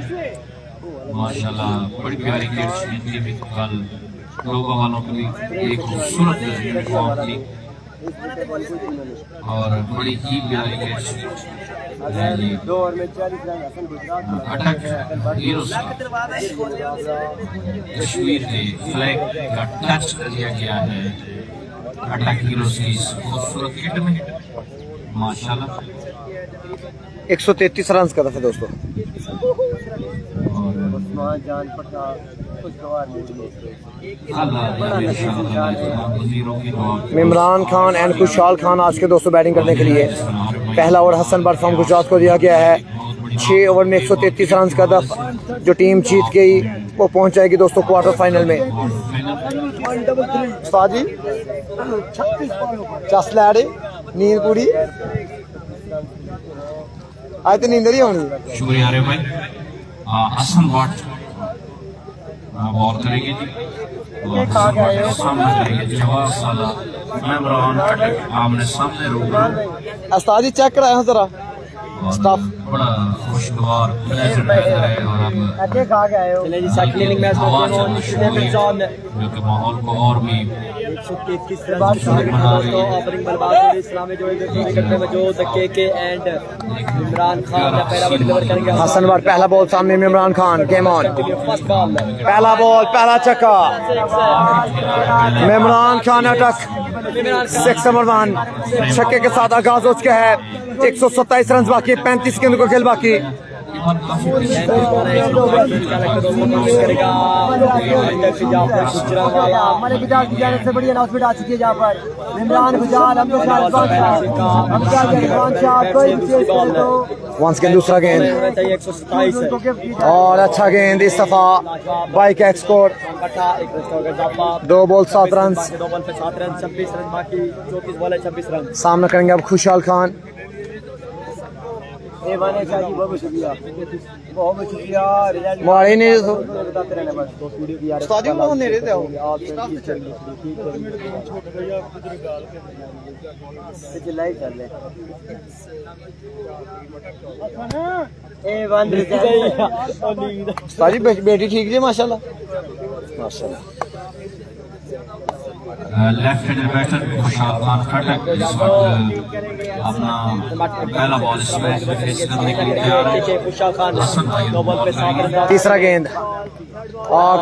माशाल्लाह। बड़ी प्यारी किट्स इनकी भी कल लोगों वालों की भी एक खूबसूरत यूनिफॉर्म थी और बड़ी ही प्यारी किट्स 2 ओवर में 40 रन हसन गुजरात अटक हीरोज कश्मीर के फ्लैग का टच कर दिया गया है अटक हीरोज की इस खूबसूरत किट में माशाल्लाह। 133 रन का था दोस्तों। जान पटा इमरान खान एंड खुशहाल खान आज के दोस्तों बैटिंग करने के लिए। पहला ओवर हसन बरफाम गुजरात को दिया गया है। 6 ओवर में 133 रन का हदफ जो टीम जीत गई वो पहुंच जाएगी दोस्तों क्वार्टर फाइनल में। उस्ताद जी 36 लैडे नींद पूरी आज तो नींद ही होनी। शुक्रिया रे भाई। हसन वाट बॉल करेंगे जी और सामने करेंगे जवाब साला इमरान अटक आमने सामने रूबरू। उस्ताद जी चेक कराया जरा स्टफ बड़ा खुशगवार प्लेजेंट वेदर है और अब चलिए जी सेकंड मैच जो कि माहौल को और भी ओपनिंग बल्लेबाज इस्लाम में जो विकेट पे मौजूद के एंड इमरान खान का पहला बॉल डिलीवर करेंगे। हसन वाट पहला बॉल सामने में Imran Khan game on first ball पहला बॉल पहला छक्का इमरान खान अटक 6 नंबर 1 छक्के के साथ आगाज हो चुका है। 127 रन बाकी 35 गेंद को खेल बाकी। हमारे गुजरात की जाने से बड़ी अनाउंसमेंट आ चुकी है जहाँ पर इमरान गुजरात वंस के दूसरा गेंद 127 और अच्छा गेंद इस दफा बाइक का स्कोर 2 बॉल 7 रन 2 बॉल पे 7 रन 26 रन बाकी 34 बॉल है 26 रन। सामना करेंगे अब खुशहाल खान वाले शाह जी बहुत शुक्रिया रिजल्ट मारे नहीं तो बताते रहने बस तो वीडियो की यार उस्ताद जी को नेड़े ते आओ लाइव चल रहे ए वन रिजल्ट उस्ताद जी बेटी ठीक जी माशाल्लाह माशाल्लाह लेफ्ट हैंड बैटर खुशहाल खान खटक इस वक्त अपना पहला बॉल इस मैच में फेस करने के लिए तैयार है। खुशहाल खान डबल पे साथ तीसरा गेंद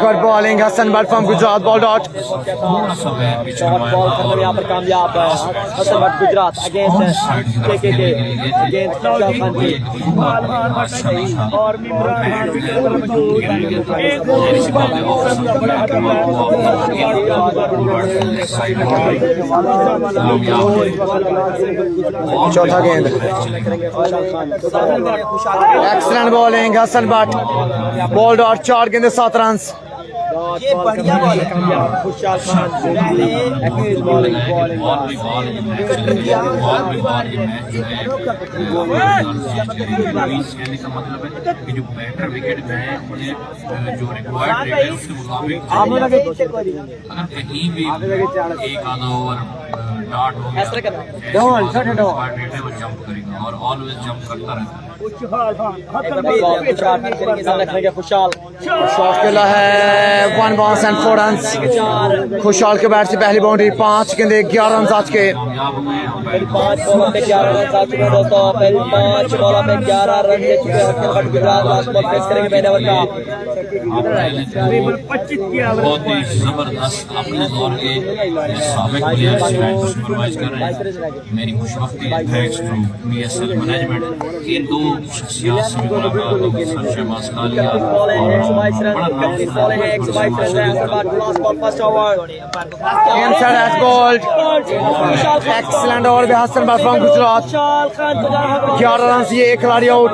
good bowling Hasan Butt from Gujrat ball dot थोड़ा सा बैट पिच शॉट बॉल करने में यहाँ पर कामयाब है हसन भट्ट गुजरात अगेंस्ट के अगेंस्ट खुशहाल खान की और इमरान खान की तरफ मौजूद एक और इस बार बड़ा चौथा गेंद excellent bowling Hasan Bhatt ball dot 4 गेंदे 7 रन ये बढ़िया बॉल है खुशहाल खान एक्यूज बॉलिंग कहने का मतलब है कि जो बैटर विकेट गए उन्हें जो रिक्वायर्ड रेट है उसके मुताबिक अगर कहीं भी एक आधा ओवर डार्ट हो गया रेट है वो जंप करेगा और ऑलवेज जंप करता रहता है। खुशहाल शॉट खेला है 1 बॉल्स एंड 4 रन खुशहाल के बैट से पहली बाउंड्री 5 गेंदे 11 रन आज के कामयाब हुए हैं और 5 बॉलों पे 11 रन आ चुके हैं दोस्तों पहली 5 बॉलों पे 11 रन दे चुके हैं Hasan Bhatt Gujrat last ball face करेंगे पहले ओवर का तकरीबन 25 की बहुत ही जबरदस्त अपने दौर के साबिक प्लेयर्स सुपरवाइज कर रहे हैं। मेरी खुशबख्ती है थैंक्स टू PSL मैनेजमेंट के दो शख्सियत से मुलाकात होगी सर शहबाज कालिया और बड़ा नाम inside has bowled excellent over by Hasan Bhatt from Gujrat 11 run से ये एक खिलाड़ी आउट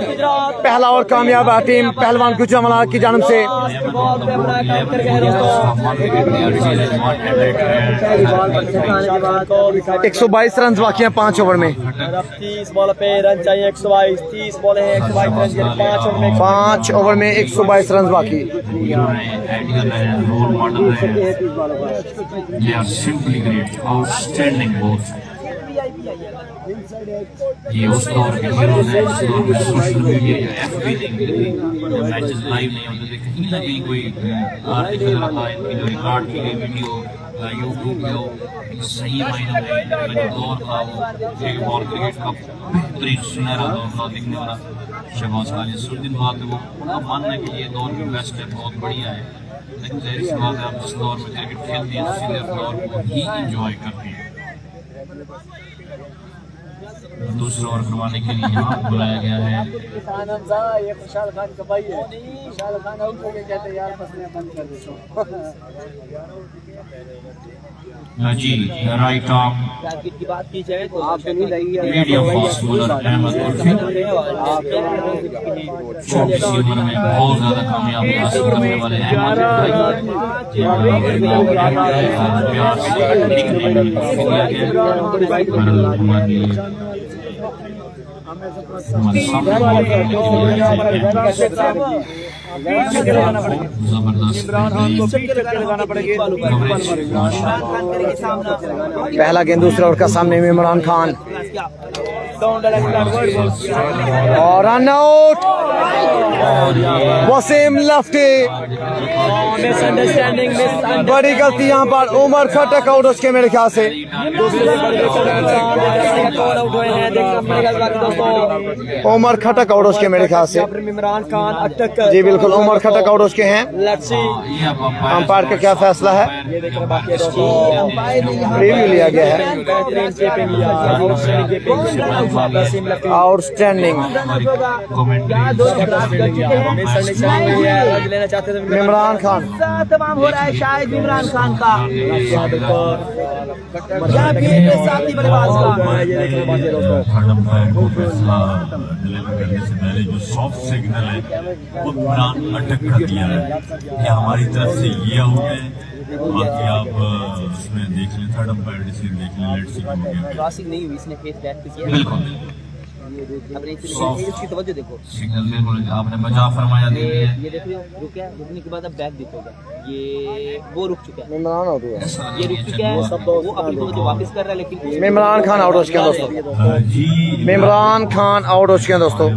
पहला और कामयाब है टीम पहलवान गुजरात की जानब से 122 रन बाकी हैं 5 ओवर में 30 बॉल पे रन चाहिए 122 30 बॉल है 122 रन 5 ओवर में 5 ओवर में 122 रन बाकी रोल मॉडल है they are simply great outstanding both ये उस दौर के हीरोज हैं जिस दौर में सोशल मीडिया या FB नहीं मिलती मैचेस लाइव नहीं होते थे कहीं ना कहीं कोई आर्टिकल रहा इनकी जो रिकॉर्ड की गई वीडियो यूट्यूब पे हो सही मायनों में इनका जो दौर था वो एक बॉल क्रिकेट का बेहतरीन सुनहरा दौर था दिखने वाला शहबाज कालिया सुरदिन बात है वो उनका मानना है कि ये दौर भी बेस्ट है बहुत बढ़िया है लेकिन जाहिर सी बात है आप जिस दौर में क्रिकेट खेलते हैं उसी दौर को ही इंजॉय करते हैं। दूसरा ओवर करवाने के लिए यहाँ बुलाया गया है ये खुशहाल खान का भाई है खुशहाल खान आउट हो गए कहते यार फसने बंद कर देता जी राइट आर्म की बात की जाए तो आप नहीं लगी medium fast bowler Ahmed Urfi छोटी सी उम्र में बहुत ज्यादा कामयाब हासिल करने वाले अहमद प्यार से निकनेम दिया गया पहला गेंद दूसरे ओवर का सामने में इमरान खान और रन आउट वसीम लफ्टी बड़ी गलती यहाँ पर उमर खटक आउट उसके मेरे ख्याल से उमर खटक आउट उसके मेरे ख्याल से इमरान खान अटक जी बिल्कुल उमर खटक आउट उसके हैं अंपायर का क्या फैसला है रिव्यू लिया गया है आउटस्टैंडिंग इमरान खान तमाम हो रहा है शायद इमरान खान का साथी बल्लेबाज का करने से पहले जो सॉफ्ट सिग्नल है वो इमरान अटक कर दिया है ये हमारी तरफ से ये आउट है बाकी आप उसमें देख लें थर्ड अंपायर डिसीजन देख लें लेट्स सी क्रॉसिंग नहीं हुई इसने फेस बैक पे किया बिल्कुल अपने इसकी तवज्जो देखो, सिग्नल बिल्कुल आपने बचा फरमाया दी है। ये देखो रुका है, रुकने के बाद अब बैक देखोगे, ये वो रुक चुका है, इमरान आउट हुआ, ये रुक चुका है, वो अपनी तवज्जो वापस कर रहा है, लेकिन इमरान खान आउट हो चुके हैं दोस्तों, इमरान खान आउट हो चुके हैं दोस्तों।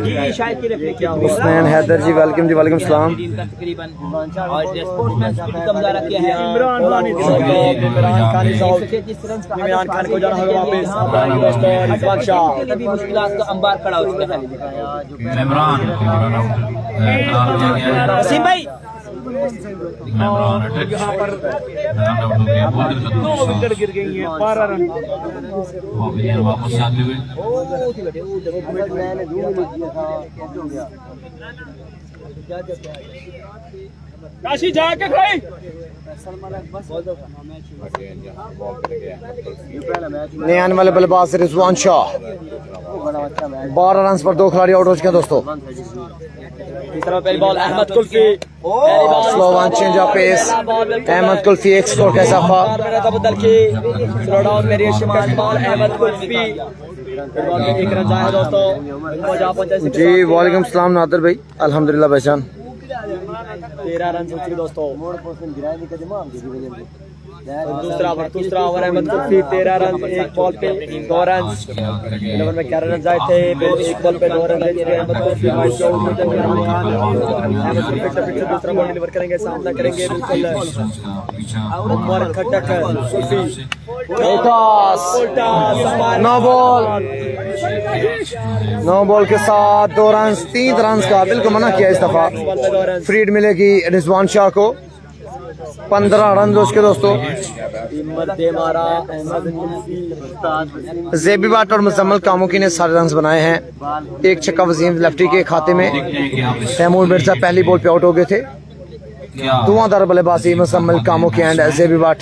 ये शायद के रेफरी क्या हो हुसैन हैदर जी वेलकम जी, वालेकुम सलाम। का तकरीबन और स्पोर्ट्समैनशिप का मुजाहरा किया है इमरान खान इमरान खान को जाना होगा वापस दोस्तों, रिजवान शाह भी मुश्किलात का अंबार खड़ा हो चुका है। इमरान वसीम भाई यहाँ पर 2 विकेट गिर गई हैं, 12 रन। वापस आते हुए मैंने 2 मिनट दिया था, कैसे हो गया? काशी जाके खाई नए आने वाले बल्लेबाज रिजवान शाह, 12 रन पर 2 खिलाड़ी आउट हो चुके हैं दोस्तों। तीसरा पहली ball Ahmed Kulfi, slow one change of pace, Ahmed Kulfi एक स्कोर का इजाफा। बदल के स्लो डाउन में रेशम का बॉल अहमद कुल्फी, एक रन जाए दोस्तों जी वालेकुम सलाम नादिर भाई, अल्हम्दुलिल्लाह भाईजान। 13 रन हो चुके दोस्तों। दूसरा ओवर अहमद कुल्फी 13 रन, एक बॉल पे 2 रन, 11 में 11 रन जाए थे, एक बॉल पे 2 रन अहमद कुल्फी दूसरा बॉल डिलीवर करेंगे, सामना करेंगे उमर खटक कुल्फी, नो बॉल के साथ 2 रन, 3 रन का बिल्कुल मना किया इस दफा। फ्रीड मिलेगी रिजवान शाह को, 15 रन उसके दोस्तों। जेबी बाट और मुजम्मल कामुकी ने सारे रन बनाए हैं। एक छक्का वसीम लेफ्टी के खाते में, तैमूर मिर्जा पहली बॉल पे आउट हो गए थे। धुआंधार बल्लेबाजी मुजम्मल कामुकी एंड जेबी बाट।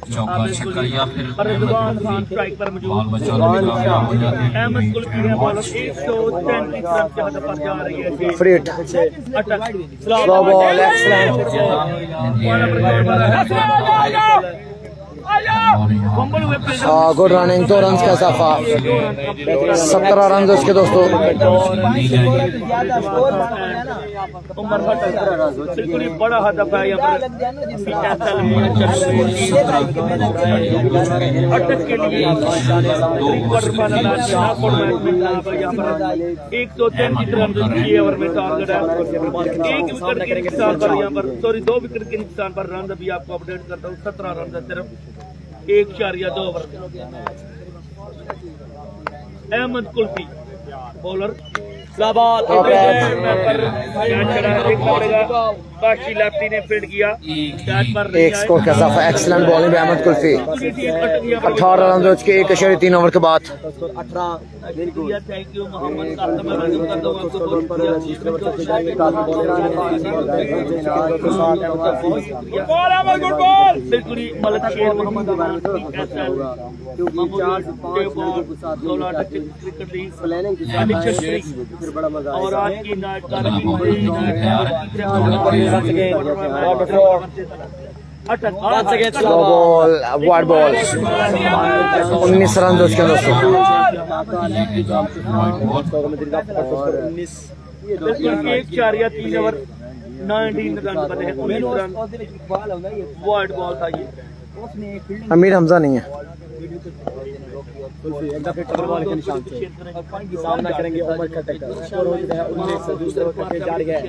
चौका छक्का या फिर रिजवान खान स्ट्राइक पर मौजूद, अहमद कुल्फी है बॉलर 133 रन के हद पर जा रही है। Free hit, slow ball, excellent, good running, 2 run का इजाफा, 17 रन उसके दोस्तों। उमर भट्ट बिल्कुल ही बड़ा हदफ है यहाँ पर अटक के लिए 133 रन किए ओवर में टारगेट है। 1 विकेट के नुकसान पर यहाँ पर, सॉरी 2 विकेट के नुकसान पर रन अभी आपको अपडेट करता हूँ। 17 रन है सिर्फ 1.2 over. Ahmed Kulfi bowler, ball बाकी लेफ्टी ने फील्ड किया, एक स्कोर का इजाफा, एक्सीलेंट बॉलिंग है अहमद कुल्फी। 18 रन रोज के 1.3 ओवर के बाद। 18 थैंक यू मोहम्मद बिल्कुल ही मलिक शेर मोहम्मद और आज की नाइट का slow ball, wide ball, 19 run उसके दोस्तों। बिल्कुल 1.3 ओवर 19 रन बने हैं। 19 रन वाइड बॉल था ये। अमीर हमजा नहीं है। सामना करेंगे उमर खटक का, स्कोर हो चुका है 19, दूसरे ओवर पे जारी है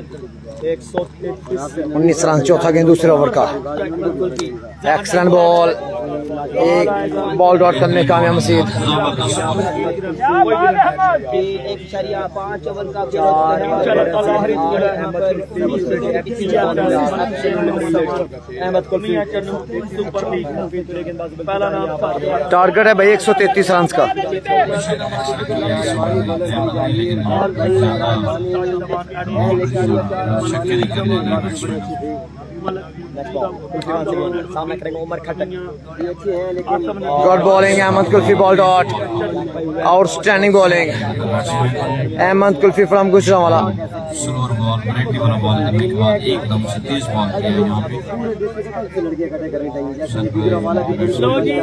133 19 रन, चौथा गेंद दूसरे ओवर का। एक्सीलेंट बॉल, एक बॉल डॉट करने कामयाब मसीद। 1.5 ओवर का अहमद कुल्फी सुपर लीग पहला नाम था। टारगेट है भाई 133 रन का। सामना करेंगे उमर खटक। ये अच्छे हैं लेकिन good bowling Ahmed Kulfi ball dot outstanding bowling Ahmed Kulfi from Gujranwala slower ball variety वाला बॉल करने के बाद एकदम से तेज बॉल किया है यहाँ पे। से लड़के इकट्ठे करनी चाहिए जैसे कि गुजरा वाला की लो जी, जाती है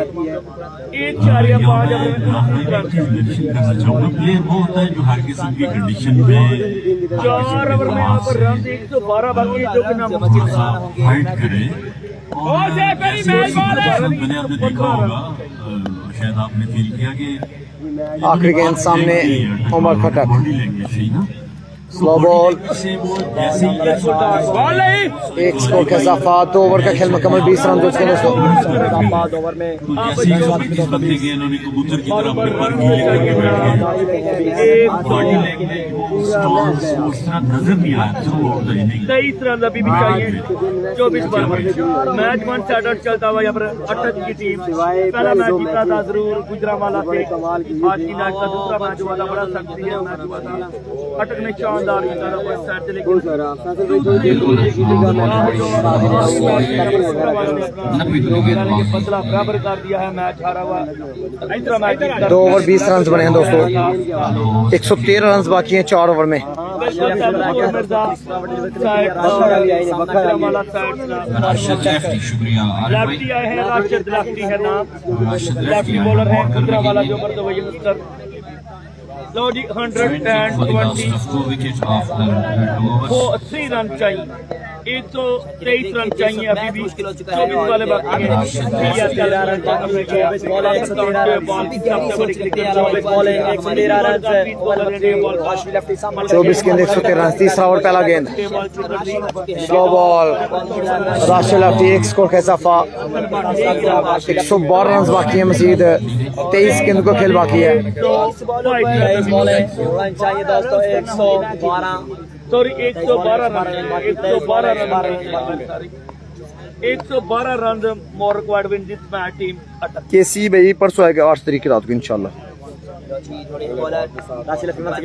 1.5 प्लेयर वो होता है जो हर किस्म की कंडीशन में 4 ओवर में यहाँ पर रन 112 बाकी है, जो कि नामुमकिन था। फाइट करे और मैंने आपने देखा होगा, शायद आपने फील किया कि आखिरी गेंद सामने उमर खटक बॉडी लैंग्वेज सही ना, स्लो बॉल से वो जैसे बॉल नहीं, एक स्कोर का इजाफा 2 ओवर का खेल मुकम्मल 20 रन दोस्तों। 5 ओवर में जैसे ही इस बंदे के इन्होंने कबूतर की तरह अपने पर की लेके बैठ गए, बॉडी लैंग्वेज वो स्टॉल उस तरह नजर नहीं आया through out the inning. 23 run अभी भी चाहिए 24 बॉल पर। मैच 1 साइड चलता हुआ यहाँ पर अटक की टीम पहला मैच जीता था जरूर गुजरांवाला से। आज की मैच का दूसरा मैच हुआ था, बड़ा सख्त मैच हुआ था, अटक ने शानदार जीता था फर्स्ट साइड से, लेकिन बदला बराबर कर दिया है, मैच हारा हुआ। तीसरा मैच 2 ओवर 20 रन बने हैं दोस्तों, 113 रन बाकी हैं 4 ओवर में। राशिद लेफ्टी, शुक्रिया आरिफ भाई। लेफ्टी आए हैं, राशिद लेफ्टी है नाम, लेफ्टी बॉलर है गुजरांवाला जो मर्द वही उत्तर। लो जी 120 रन चाहिए, 123 रन चाहिए अभी भी, 24 वाले बाकी हैं। 24 गेंद 113 रन, तीसरा ओवर पहला गेंद स्लो बॉल राशिद लेफ्टी, एक स्कोर का इजाफा 112 रन बाकी है, मजीद 23 गेंद को खेल बाकी है। रन चाहिए दोस्तों 112, sorry 112 run, 112 run, 112 run more required win this match team अटक। केसी भाई परसों आएगा 8 तारीख की रात को इंशाल्लाह।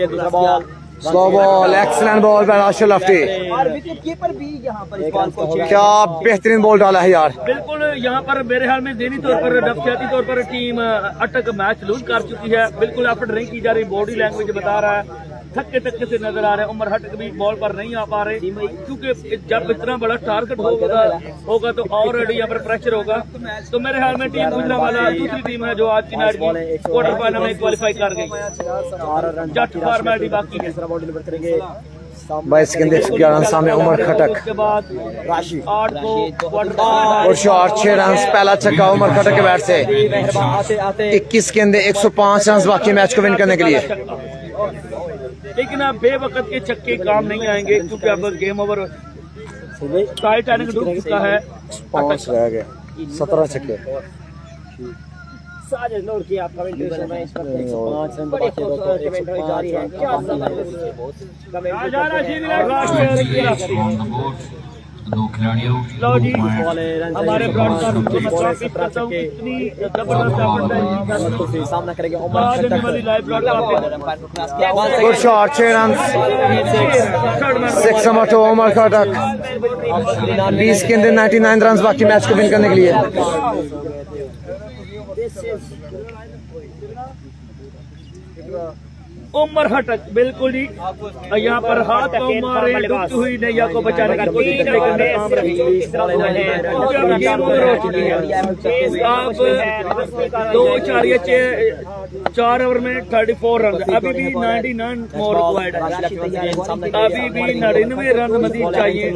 दूसरा ball slow ball excellent ball by Rashid lefty, और विकेट कीपर भी यहाँ पर इस बॉल को क्या बेहतरीन बॉल डाला है यार। बिल्कुल यहाँ पर मेरे ख्याल में देनी तौर पर नफसियाती तौर पर टीम अटक मैच लूज कर चुकी है, बिल्कुल एफर्ट नहीं की जा रही, बॉडी लैंग्वेज बता रहा है, थक्के थक्के से नजर आ रहे हैं। उमर हटक भी बॉल पर नहीं आ पा रहे, क्योंकि जब इतना बड़ा टारगेट होगा तो ऑलरेडी यहाँ पर प्रेशर होगा। तो मेरे ख्याल में टीम गुजरांवाला दूसरी टीम है जो आज की मैच की क्वार्टर फाइनल में क्वालिफाई कर गई। जट फॉर्मेलिटी बाकी है। 22 गेंद 111 रन सामने उमर खटक उसके बाद राशि 8 को क्वार्टर फाइनल और शॉट 6 रन, पहला छक्का उमर खटक के बैट से। आते आते 21 गेंद 105 रन बाकी मैच को विन करने के लिए। लेकिन अब बेवकत के छक्के काम नहीं आएंगे, क्योंकि अब गेम ओवर टाइटैनिक डूब चुका है। 5 रह गए, 17 छक्के। साजिश नूर की आप कमेंट्री सुन रहे हैं, इस वक्त 105 रन बड़े खूबसूरत कमेंट्री जारी है। क्या दो खिलाड़ियों लो जी हमारे ब्रॉडकास्ट करता हूँ इतनी जबरदस्त सामना करेंगे आज आने वाली live broadcast good shot 6 run 6 number 2 Umar Khattak 20 गेंद 99 रन बाकी मैच को विन करने के लिए। उमर हटक बिल्कुल ही यहाँ पर हाथ पाँव मारे, डूबती हुई नैया को बचाने का कोशिश करने का काम रही। गेम ओवर हो चुकी है। आप 4 ओवर में 34 रन, अभी भी 99 मोर रिक्वायर्ड है, अभी भी 99 रन मजीद चाहिए।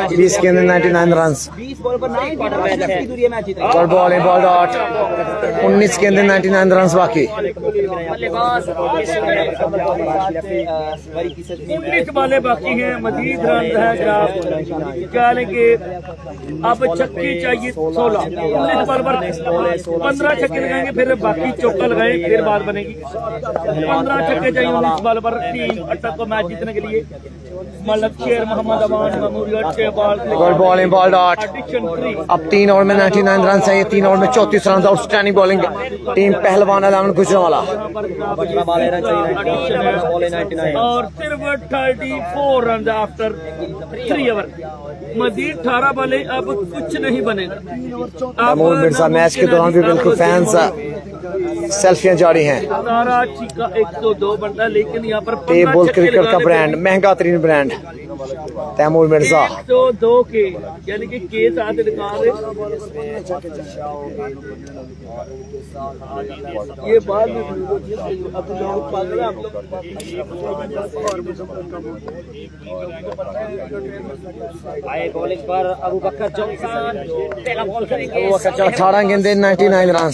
20 गेंद 99 रन 20 बॉल पर 90 दूरी मैच जीता। और बॉल है बॉल डॉट 19 गेंद 99 रन बाकी। 19 वाले बाकी हैं, मजीद रन है क्या लेंगे। अब छक्के चाहिए 16, 19 बॉल पर 15 छक्के लगाएंगे, फिर बाकी चौका लगाए, फिर बात बनेगी। 15 छक्के चाहिए 19 बॉल पर टीम अटक को मैच जीतने के लिए। मलक शेर मोहम्मद अमान ममूरी अच्छे ball good bowling ball dot. Edition 3 अब 3 ओवर में 99 रन चाहिए, 3 ओवर में 34 run. Outstanding bowling team Pehalwan 11 Gujranwala. और सिर्फ 34 रन आफ्टर 3 ओवर। मजीद 18 बॉलें, अब कुछ नहीं बनेगा। तैमूर मिर्जा मैच के दौरान भी बिल्कुल फैंस सेल्फियां जारी हैं। सारा चीका 102 बनता है, लेकिन यहाँ पर टेबल क्रिकेट का ब्रांड, महंगा तरीन ब्रांड तैमूर मिर्जा। 102 के यानी कि के साथ निकाल ये बात आए बॉलिंग पर अबू बकर जॉनसन पहला बॉल करेंगे। 18 गेंदे 99 रन।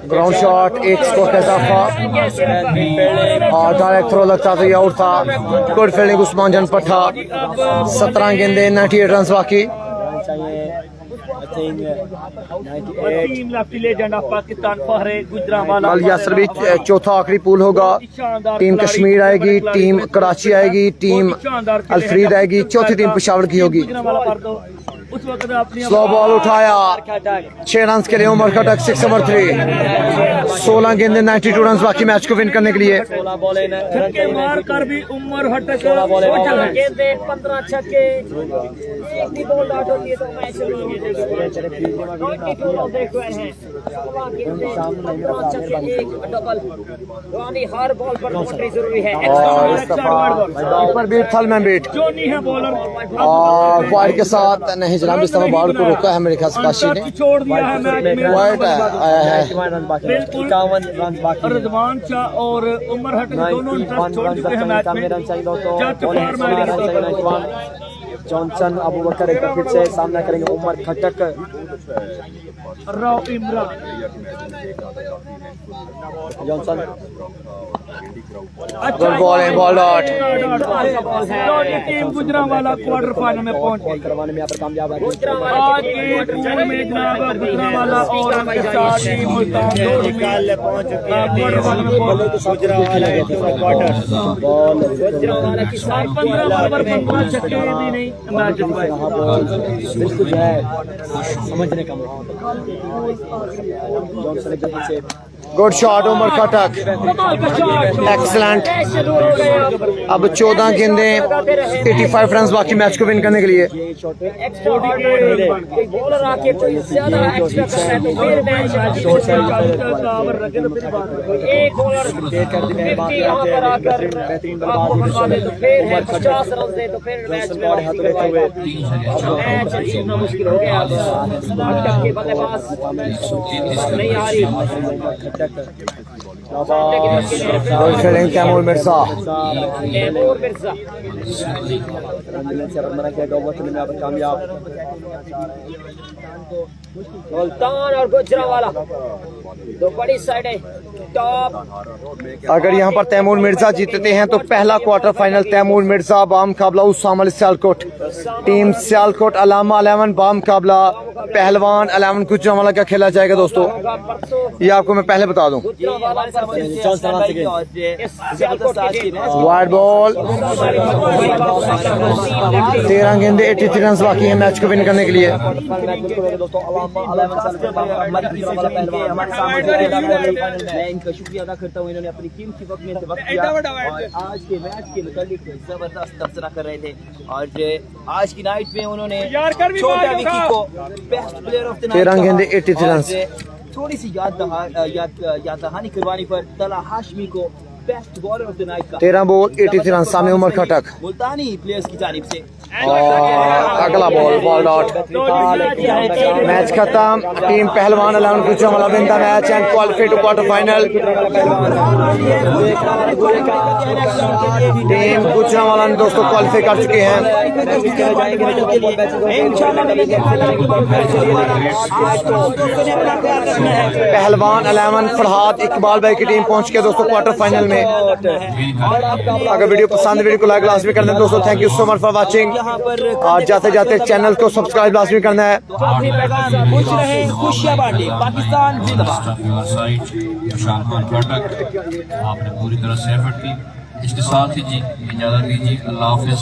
ग्राउंड शॉट, एक स्कोर का इजाफा और डायरेक्ट थ्रो लगता तो ये आउट था। गुड फील्डिंग उस्मान जन पट्टा। 17 गेंदे 98 रन बाकी। Team lefty legend of Pakistan फहरे गुजरांवाला। कल यासर भी चौथा आखिरी पूल होगा। टीम कश्मीर आएगी, टीम कराची आएगी, टीम अल्फ्रीद आएगी, चौथी टीम पेशावर की होगी। उस वक्त अपनी स्लो बॉल उठाया 6 रन के लिए उमर खटक 6 ओवर 3। 16 गेंदे 92 रन बाकी मैच को विन करने के लिए। छक्के मार कर भी उमर हटक गेंदे 15 छक्के एक भी बॉल आउट होती है तो मैच शुरू हो जाएगा। देख रहे हैं 15 छक्के एक डबल। यानी हर बॉल पर कॉन्ट्री जरूरी है। पर बीट थल में बीट जोनी है बॉलर और वाइड के साथ नहीं जनाब, इस तरह बॉल को रोका है मेरे ख्याल से काशी ने। छोड़ दिया है मैच में। वाइड आया है। बिल्कुल रिजवान शाह और उमर हटक दोनों इंटरेस्ट छोड़ चुके हैं मैच में। जॉनसन अबू बकर एक बार फिर से सामना करेंगे उमर खटक। राव इमरान जॉनसन बॉल है, ball out. Team Gujranwala quarter final में पहुंच गई। करवाने में यहाँ पर कामयाब है। आज के पूल में जनाब गुजरांवाला और मुल्तान पहुंच चुके हैं क्वार्टर फाइनल में। गुजरांवाला की 15 बॉल पर 15 छक्के भी नहीं मैच जितवाए। बिल्कुल जो है समझने का मौका। जॉनसन एक जल्दी से गुड शॉट उमर खटक, एक्सलेंट। अब 14 गेंदे 85 रन बाकी मैच को विन करने के लिए। बॉलर आके कोई ज्यादा एक्स्ट्रा करता है तो फिर मैच एक बॉलर 50 यहाँ पर आकर तो फिर है 50 रन दे तो फिर मैच जीतना मुश्किल हो गया। के बल्लेबाज नहीं आ रही। फील्डिंग तैमूर मिर्जा। कामयाब मुल्तान और गुजरांवाला दो बड़ी साइडें टॉप। अगर यहाँ पर तैमूर मिर्जा जीतते हैं तो पहला क्वार्टर फाइनल तैमूर मिर्जा बाम काबला उसामल सियालकोट। टीम सियालकोट अलामा 11 बाम काबला पहलवान 11 गुजरांवाला का खेला जाएगा दोस्तों। ये आपको मैं पहले बता दूं। वाइड बॉल 13 गेंदे 83 रन बाकी है मैच को विन करने के लिए। मैं इनका शुक्रिया अदा करता हूँ, इन्होंने अपनी कीमती वक्त में से वक्त दिया और आज के मैच के मुतालिक जबरदस्त तबसरा कर रहे थे। और आज की नाइट में उन्होंने छोटा विकी को best player of the night 13 गेंदे 83 रन। थोड़ी सी याद दहानी करवाने पर तला हाशमी को best bowler of the night का 13 बॉल 83 रन। सामने उमर खटक मुल्तानी प्लेयर्स की जानिब से। और अगला बॉल बॉल आउट। मैच खत्म। Team Pehalwan 11 Gujranwala win the match and qualify to quarter final. Team Gujranwala ने दोस्तों क्वालिफाई कर चुके हैं। पहलवान 11 फरहाद इकबाल भाई की टीम पहुंच के दोस्तों क्वार्टर फाइनल में। अगर वीडियो पसंद वीडियो को लाइक लाजमी कर दें दोस्तों। Thank you so much for watching. और जाते जाते चैनल को सब्सक्राइब लाजमी करना है। खुशियां बांटे पाकिस्तान जिंदाबाद। शाहरुख खटक आपने पूरी तरह से एफर्ट की। इसके साथ ही जी इजाजत दीजिए। अल्लाह हाफिज।